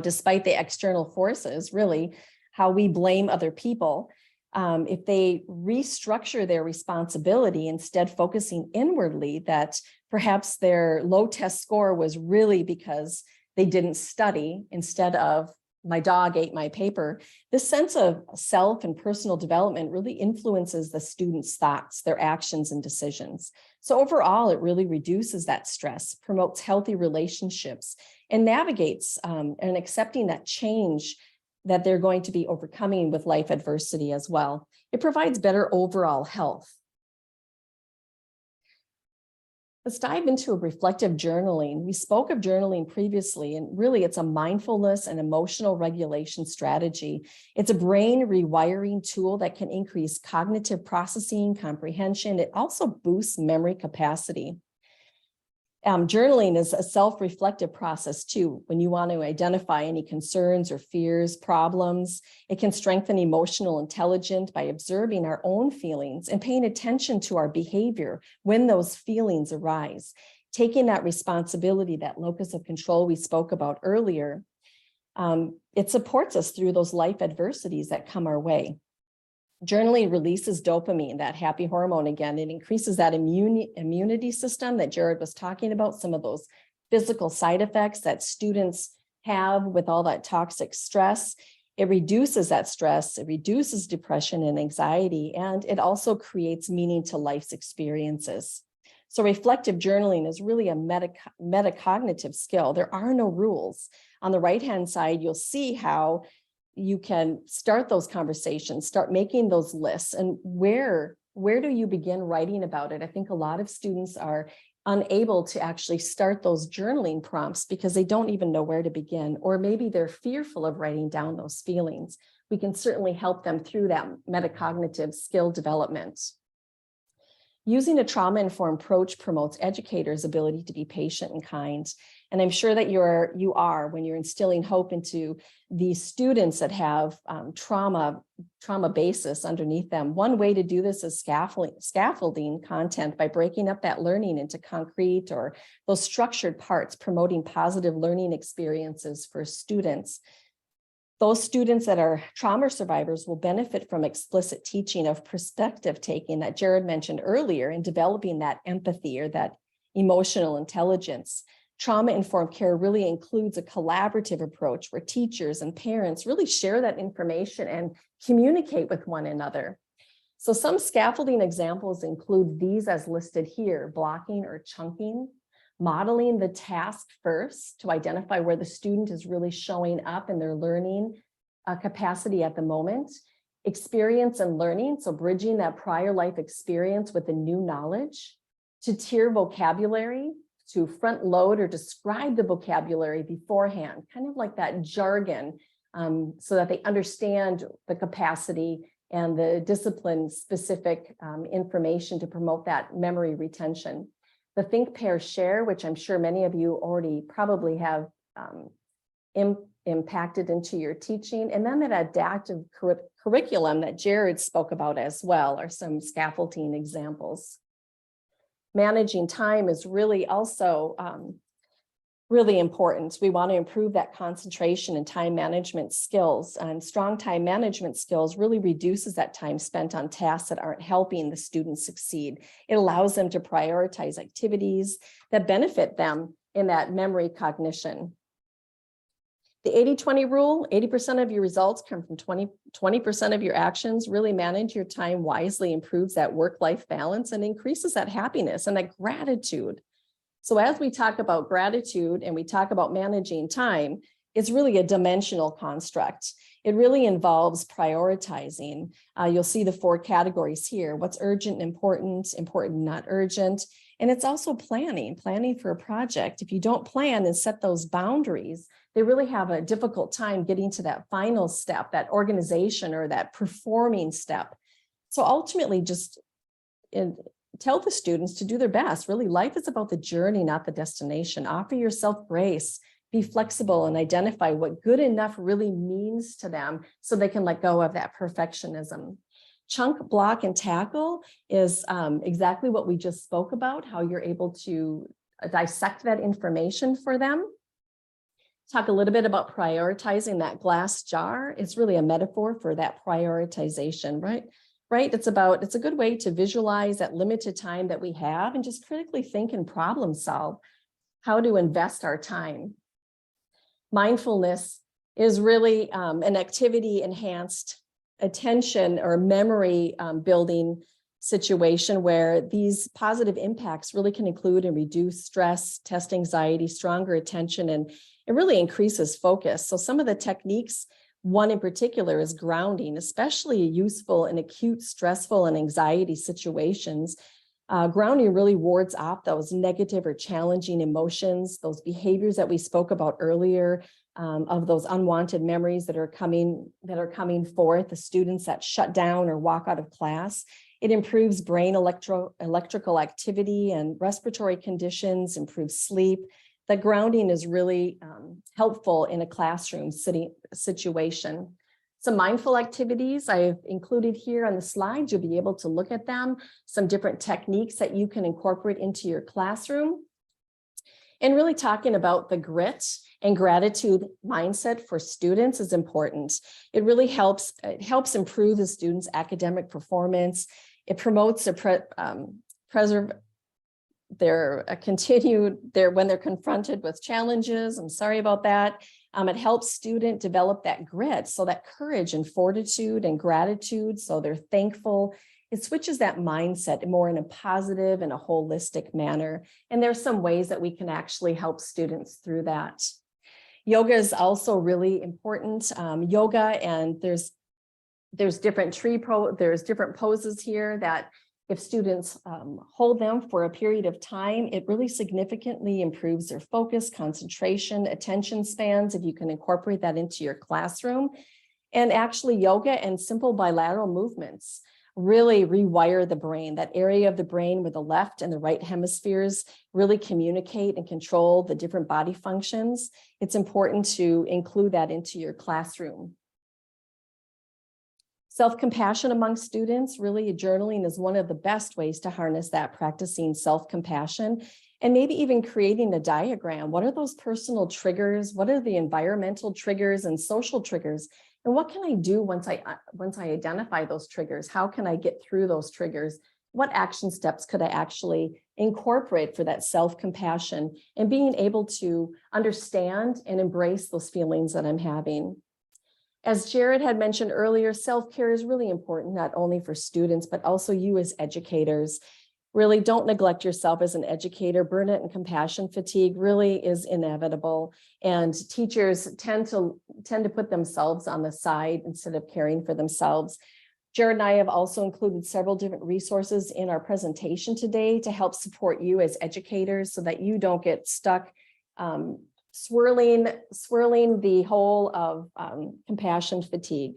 despite the external forces, really, how we blame other people. If they restructure their responsibility, instead focusing inwardly, that perhaps their low test score was really because they didn't study instead of my dog ate my paper. This sense of self and personal development really influences the students' thoughts, their actions and decisions. So overall, it really reduces that stress, promotes healthy relationships, and navigates and accepting that change that they're going to be overcoming with life adversity as well. It provides better overall health. Let's dive into a reflective journaling. We spoke of journaling previously, and really it's a mindfulness and emotional regulation strategy. It's a brain rewiring tool that can increase cognitive processing, comprehension. It also boosts memory capacity. Journaling is a self-reflective process too. When you want to identify any concerns or fears, problems, it can strengthen emotional intelligence by observing our own feelings and paying attention to our behavior when those feelings arise. Taking that responsibility, that locus of control we spoke about earlier, it supports us through those life adversities that come our way. Journaling releases dopamine, that happy hormone again. It increases that immunity system that Jared was talking about, some of those physical side effects that students have with all that toxic stress. It reduces that stress, it reduces depression and anxiety, and it also creates meaning to life's experiences. So reflective journaling is really a metacognitive skill. There are no rules. On the right-hand side, you'll see how you can start those conversations, start making those lists, and where do you begin writing about it? I think a lot of students are unable to actually start those journaling prompts because they don't even know where to begin, or maybe they're fearful of writing down those feelings. We can certainly help them through that metacognitive skill development. Using a trauma-informed approach promotes educators' ability to be patient and kind. And I'm sure that you are when you're instilling hope into the students that have trauma basis underneath them. One way to do this is scaffolding content by breaking up that learning into concrete or those structured parts, promoting positive learning experiences for students. Those students that are trauma survivors will benefit from explicit teaching of perspective taking that Jared mentioned earlier, in developing that empathy or that emotional intelligence. Trauma-informed care really includes a collaborative approach where teachers and parents really share that information and communicate with one another. So some scaffolding examples include these as listed here: blocking or chunking, modeling the task first to identify where the student is really showing up in their learning capacity at the moment, experience and learning, so bridging that prior life experience with the new knowledge, to tier vocabulary, to front load or describe the vocabulary beforehand, kind of like that jargon, so that they understand the capacity and the discipline specific information to promote that memory retention. The think, pair, share, which I'm sure many of you already probably have impacted into your teaching. And then that adaptive curriculum that Jared spoke about as well are some scaffolding examples. Managing time is really also really important. We want to improve that concentration and time management skills, and strong time management skills really reduces that time spent on tasks that aren't helping the students succeed. It allows them to prioritize activities that benefit them in that memory cognition. The 80-20 rule: 80% of your results come from 20% of your actions. Really manage your time wisely, improves that work-life balance and increases that happiness and that gratitude. So as we talk about gratitude and we talk about managing time, it's really a dimensional construct. It really involves prioritizing. You'll see the 4 categories here: what's urgent, important, not urgent. And it's also planning for a project. If you don't plan and set those boundaries, they really have a difficult time getting to that final step, that organization or that performing step. So ultimately, just tell the students to do their best. Really, life is about the journey, not the destination. Offer yourself grace, be flexible, and identify what good enough really means to them so they can let go of that perfectionism. Chunk, block, and tackle is exactly what we just spoke about, how you're able to dissect that information for them. talk a little bit about prioritizing that glass jar. It's really a metaphor for that prioritization, right? Right? It's a good way to visualize that limited time that we have and just critically think and problem solve how to invest our time. Mindfulness is really an activity enhanced attention or memory building situation where these positive impacts really can include and reduce stress, test anxiety, stronger attention, and it really increases focus. So some of the techniques, one in particular is grounding, especially useful in acute, stressful, and anxiety situations. Grounding really wards off those negative or challenging emotions, those behaviors that we spoke about earlier, of those unwanted memories that are coming forth, the students that shut down or walk out of class. It improves brain electrical activity and respiratory conditions, improves sleep. The grounding is really helpful in a classroom situation. Some mindful activities I've included here on the slides. You'll be able to look at them, some different techniques that you can incorporate into your classroom. And really talking about the grit and gratitude mindset for students is important. It really helps improve the students' academic performance. It promotes when they're confronted with challenges. I'm sorry about that. It helps students develop that grit, so that courage and fortitude and gratitude, so they're thankful. It switches that mindset more in a positive and a holistic manner. And there's some ways that we can actually help students through that. Yoga is also really important. Yoga, and there's different different poses here that if students hold them for a period of time, it really significantly improves their focus, concentration, attention spans, if you can incorporate that into your classroom. And actually yoga and simple bilateral movements really rewire the brain, that area of the brain where the left and the right hemispheres really communicate and control the different body functions. It's important to include that into your classroom. Self-compassion among students, really journaling is one of the best ways to harness that, practicing self-compassion and maybe even creating a diagram. What are those personal triggers? What are the environmental triggers and social triggers? And what can I do once I identify those triggers? How can I get through those triggers? What action steps could I actually incorporate for that self-compassion and being able to understand and embrace those feelings that I'm having? As Jared had mentioned earlier, self-care is really important, not only for students, but also you as educators. Really don't neglect yourself as an educator. Burnout and compassion fatigue really is inevitable. And teachers tend to put themselves on the side instead of caring for themselves. Jared and I have also included several different resources in our presentation today to help support you as educators so that you don't get stuck swirling the hole of compassion fatigue.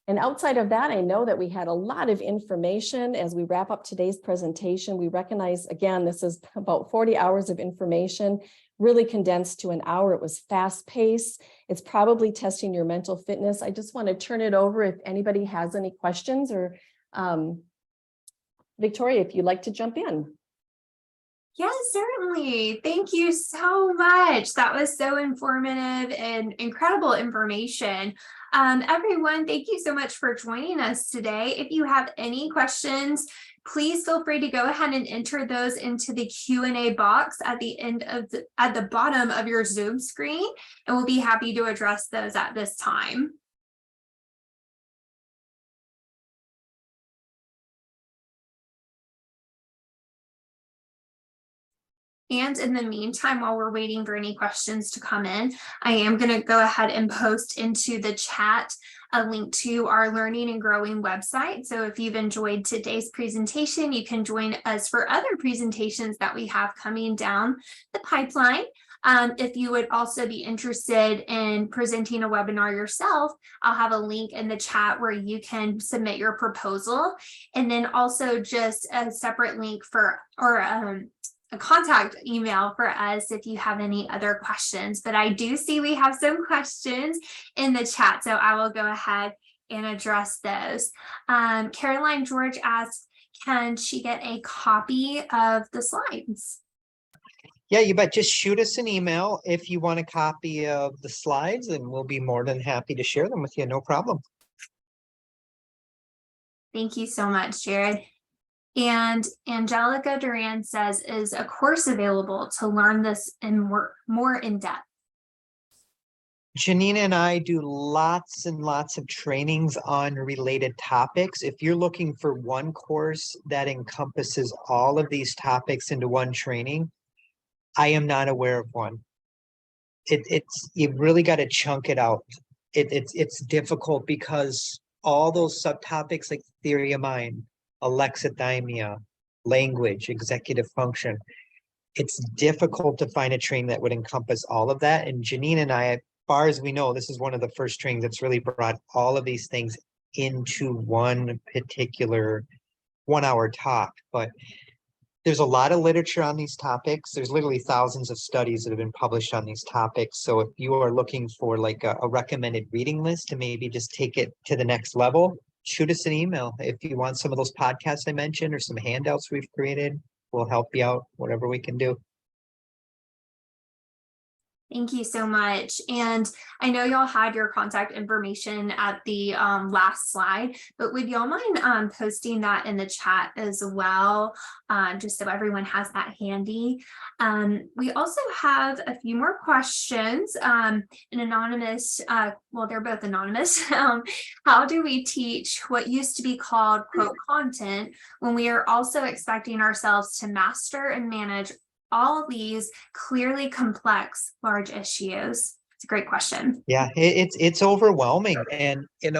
And outside of that, I know that we had a lot of information as we wrap up today's presentation. We recognize, again, this is about 40 hours of information, really condensed to an hour. It was fast paced. It's probably testing your mental fitness. I just want to turn it over if anybody has any questions, or Victoria, if you'd like to jump in. Yes, certainly. Thank you so much. That was so informative and incredible information. Everyone, thank you so much for joining us today. If you have any questions, please feel free to go ahead and enter those into the Q&A box at the bottom of your Zoom screen, and we'll be happy to address those at this time. And in the meantime, while we're waiting for any questions to come in, I am going to go ahead and post into the chat a link to our Learning and Growing website. So if you've enjoyed today's presentation, you can join us for other presentations that we have coming down the pipeline. If you would also be interested in presenting a webinar yourself, I'll have a link in the chat where you can submit your proposal, and then also just a separate link for, or a contact email for us if you have any other questions. But I do see we have some questions in the chat, so I will go ahead and address those. Caroline George asks, can she get a copy of the slides? Yeah, you bet. Just shoot us an email if you want a copy of the slides, and we'll be more than happy to share them with you. No problem. Thank you so much, Jared. And Angelica Duran says, is a course available to learn this in more in depth? Janina and I do lots and lots of trainings on related topics. If you're looking for one course that encompasses all of these topics into one training, I am not aware of one. It's you've really got to chunk it out. It's difficult because all those subtopics like theory of mind, alexithymia, language, executive function, it's difficult to find a training that would encompass all of that. And Janine and I, as far as we know, this is one of the first trainings that's really brought all of these things into one particular 1 hour talk. But there's a lot of literature on these topics. There's literally thousands of studies that have been published on these topics. So if you are looking for like a recommended reading list to maybe just take it to the next level, shoot us an email. If you want some of those podcasts I mentioned or some handouts we've created, we'll help you out, whatever we can do. Thank you so much. And I know y'all had your contact information at the last slide, but would y'all mind posting that in the chat as well, just so everyone has that handy. We also have a few more questions. An anonymous, well, they're both anonymous. How do we teach what used to be called, quote, content when we are also expecting ourselves to master and manage all of these clearly complex, large issues? It's a great question. Yeah, it's overwhelming. And, in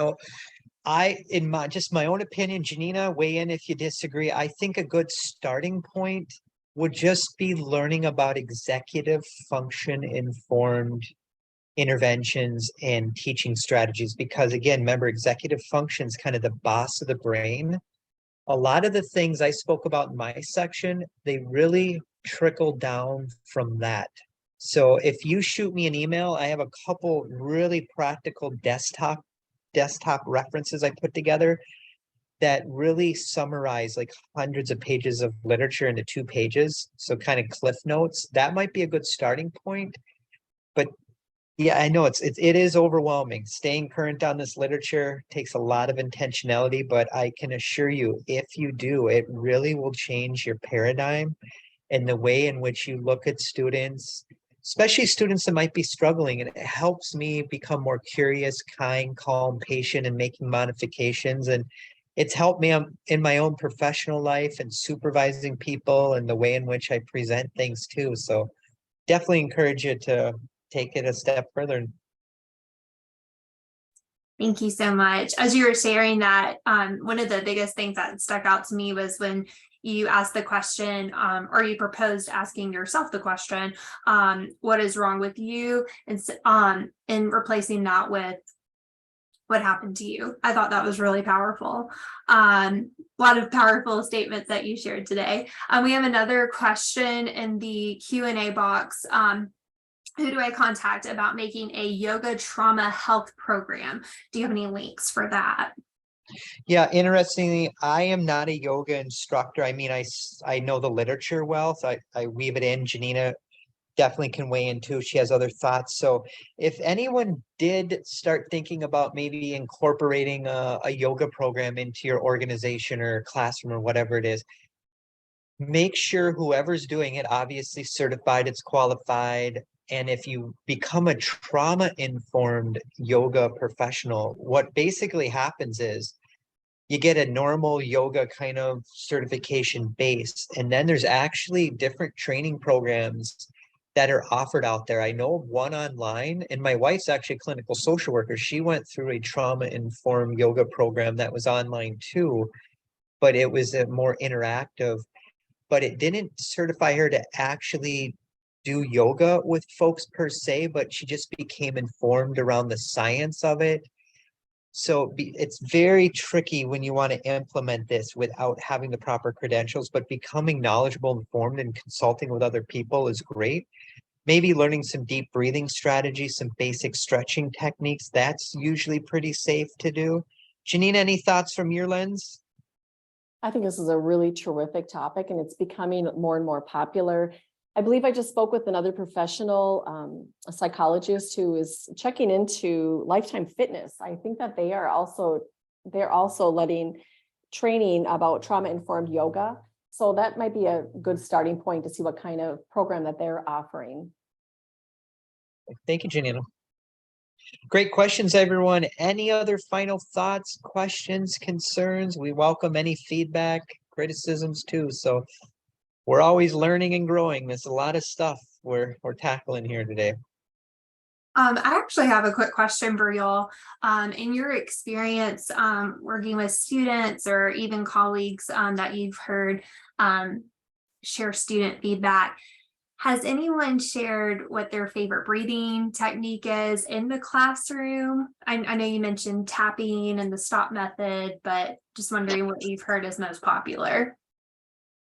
my own opinion, Janina, weigh in if you disagree. I think a good starting point would just be learning about executive function informed interventions and teaching strategies. Because again, remember, executive function is kind of the boss of the brain. A lot of the things I spoke about in my section, they really trickle down from that. So if you shoot me an email, I have a couple really practical desktop references I put together that really summarize like hundreds of pages of literature into 2 pages. So kind of cliff notes. That might be a good starting point. But yeah, I know it is overwhelming. Staying current on this literature takes a lot of intentionality, but I can assure you, if you do, it really will change your paradigm and the way in which you look at students, especially students that might be struggling. And it helps me become more curious, kind, calm, patient, and making modifications. And it's helped me in my own professional life and supervising people and the way in which I present things too. So definitely encourage you to take it a step further. Thank you so much. As you were sharing that, one of the biggest things that stuck out to me was when you asked the question, or you proposed asking yourself the question, what is wrong with you? And replacing that with what happened to you. I thought that was really powerful. A lot of powerful statements that you shared today. We have another question in the Q&A box. Who do I contact about making a yoga trauma health program? Do you have any links for that? Yeah, interestingly, I am not a yoga instructor. I mean, I know the literature well, so I weave it in. Janina definitely can weigh in too. She has other thoughts. So if anyone did start thinking about maybe incorporating a yoga program into your organization or classroom or whatever it is, make sure whoever's doing it, obviously certified, it's qualified. And if you become a trauma-informed yoga professional, what basically happens is you get a normal yoga kind of certification base, and then there's actually different training programs that are offered out there. I know of one online, and my wife's actually a clinical social worker. She went through a trauma-informed yoga program that was online too, but it was a more interactive, but it didn't certify her to actually do yoga with folks per se, but she just became informed around the science of it. So it's very tricky when you want to implement this without having the proper credentials, but becoming knowledgeable, informed, and consulting with other people is great. Maybe learning some deep breathing strategies, some basic stretching techniques, that's usually pretty safe to do. Janine, any thoughts from your lens? I think this is a really terrific topic, and it's becoming more and more popular. I believe I just spoke with another professional, a psychologist who is checking into Lifetime Fitness. I think that they're also letting training about trauma-informed yoga. So that might be a good starting point to see what kind of program that they're offering. Thank you, Janina. Great questions, everyone. Any other final thoughts, questions, concerns? We welcome any feedback, criticisms too. So we're always learning and growing. There's a lot of stuff we're tackling here today. I actually have a quick question for y'all. In your experience working with students or even colleagues that you've heard share student feedback, has anyone shared what their favorite breathing technique is in the classroom? I know you mentioned tapping and the stop method, but just wondering what you've heard is most popular.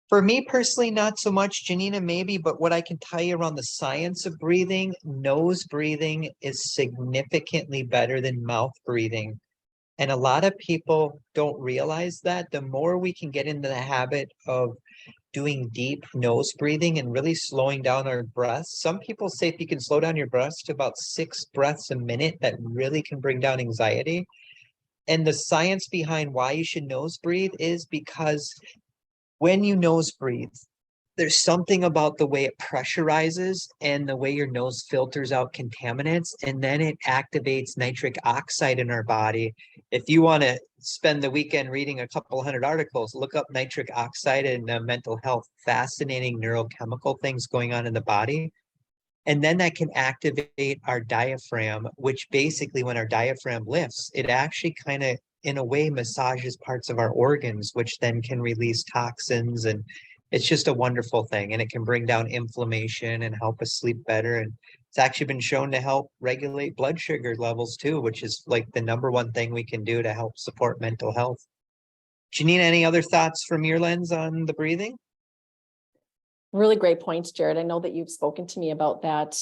For me personally, not so much. Janina, maybe, but what I can tell you around the science of breathing, nose breathing is significantly better than mouth breathing. And a lot of people don't realize that. The more we can get into the habit of doing deep nose breathing and really slowing down our breaths. Some people say if you can slow down your breaths to about 6 breaths a minute, that really can bring down anxiety. And the science behind why you should nose breathe is because when you nose breathe, there's something about the way it pressurizes and the way your nose filters out contaminants, and then it activates nitric oxide in our body. If you want to spend the weekend reading a couple hundred articles, look up nitric oxide and mental health, fascinating neurochemical things going on in the body. And then that can activate our diaphragm, which basically when our diaphragm lifts, it actually kind of, in a way, massages parts of our organs, which then can release toxins. And it's just a wonderful thing. And it can bring down inflammation and help us sleep better. And it's actually been shown to help regulate blood sugar levels too, which is like the #1 thing we can do to help support mental health. Janina, any other thoughts from your lens on the breathing? Really great points, Jared. I know that you've spoken to me about that,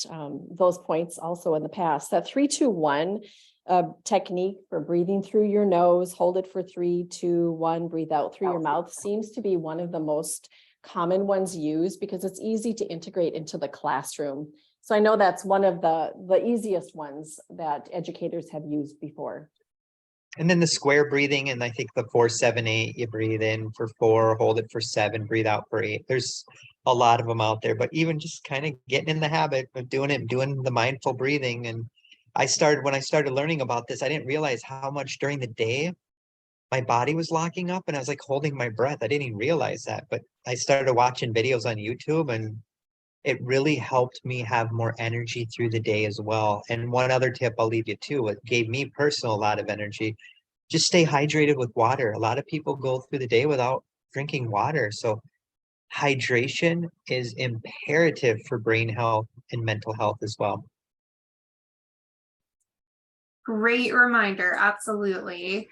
those points also in the past. That 3-2-1 technique for breathing through your nose, hold it for 3, 2, 1, breathe out through your mouth seems to be one of the most common ones used because it's easy to integrate into the classroom. So I know that's one of the easiest ones that educators have used before. And then the square breathing, and I think the 4-7-8, you breathe in for 4, hold it for 7, breathe out for 8. There's a lot of them out there, but even just kind of getting in the habit of doing it, doing the mindful breathing. And when I started learning about this, I didn't realize how much during the day my body was locking up and I was like holding my breath. I didn't even realize that, but I started watching videos on YouTube and it really helped me have more energy through the day as well. And one other tip I'll leave you too, it gave me personal a lot of energy. Just stay hydrated with water. A lot of people go through the day without drinking water. So hydration is imperative for brain health and mental health as well. Great reminder, absolutely.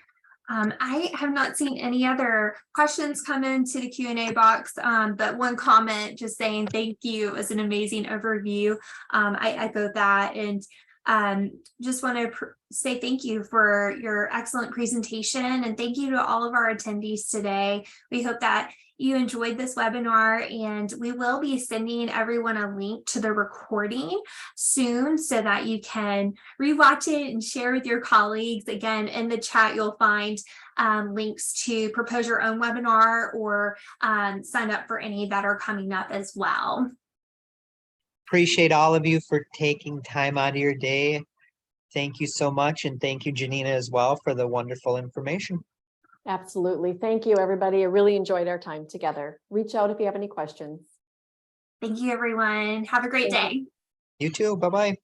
I have not seen any other questions come into the Q&A box, but one comment just saying thank you. It was an amazing overview. I echo that and just want to say thank you for your excellent presentation and thank you to all of our attendees today. We hope that you enjoyed this webinar and we will be sending everyone a link to the recording soon so that you can rewatch it and share with your colleagues. Again, in the chat, you'll find links to propose your own webinar or sign up for any that are coming up as well. Appreciate all of you for taking time out of your day. Thank you so much. And thank you, Janina, as well, for the wonderful information. Absolutely. Thank you, everybody. I really enjoyed our time together. Reach out if you have any questions. Thank you, everyone. Have a great day. You too. Bye-bye.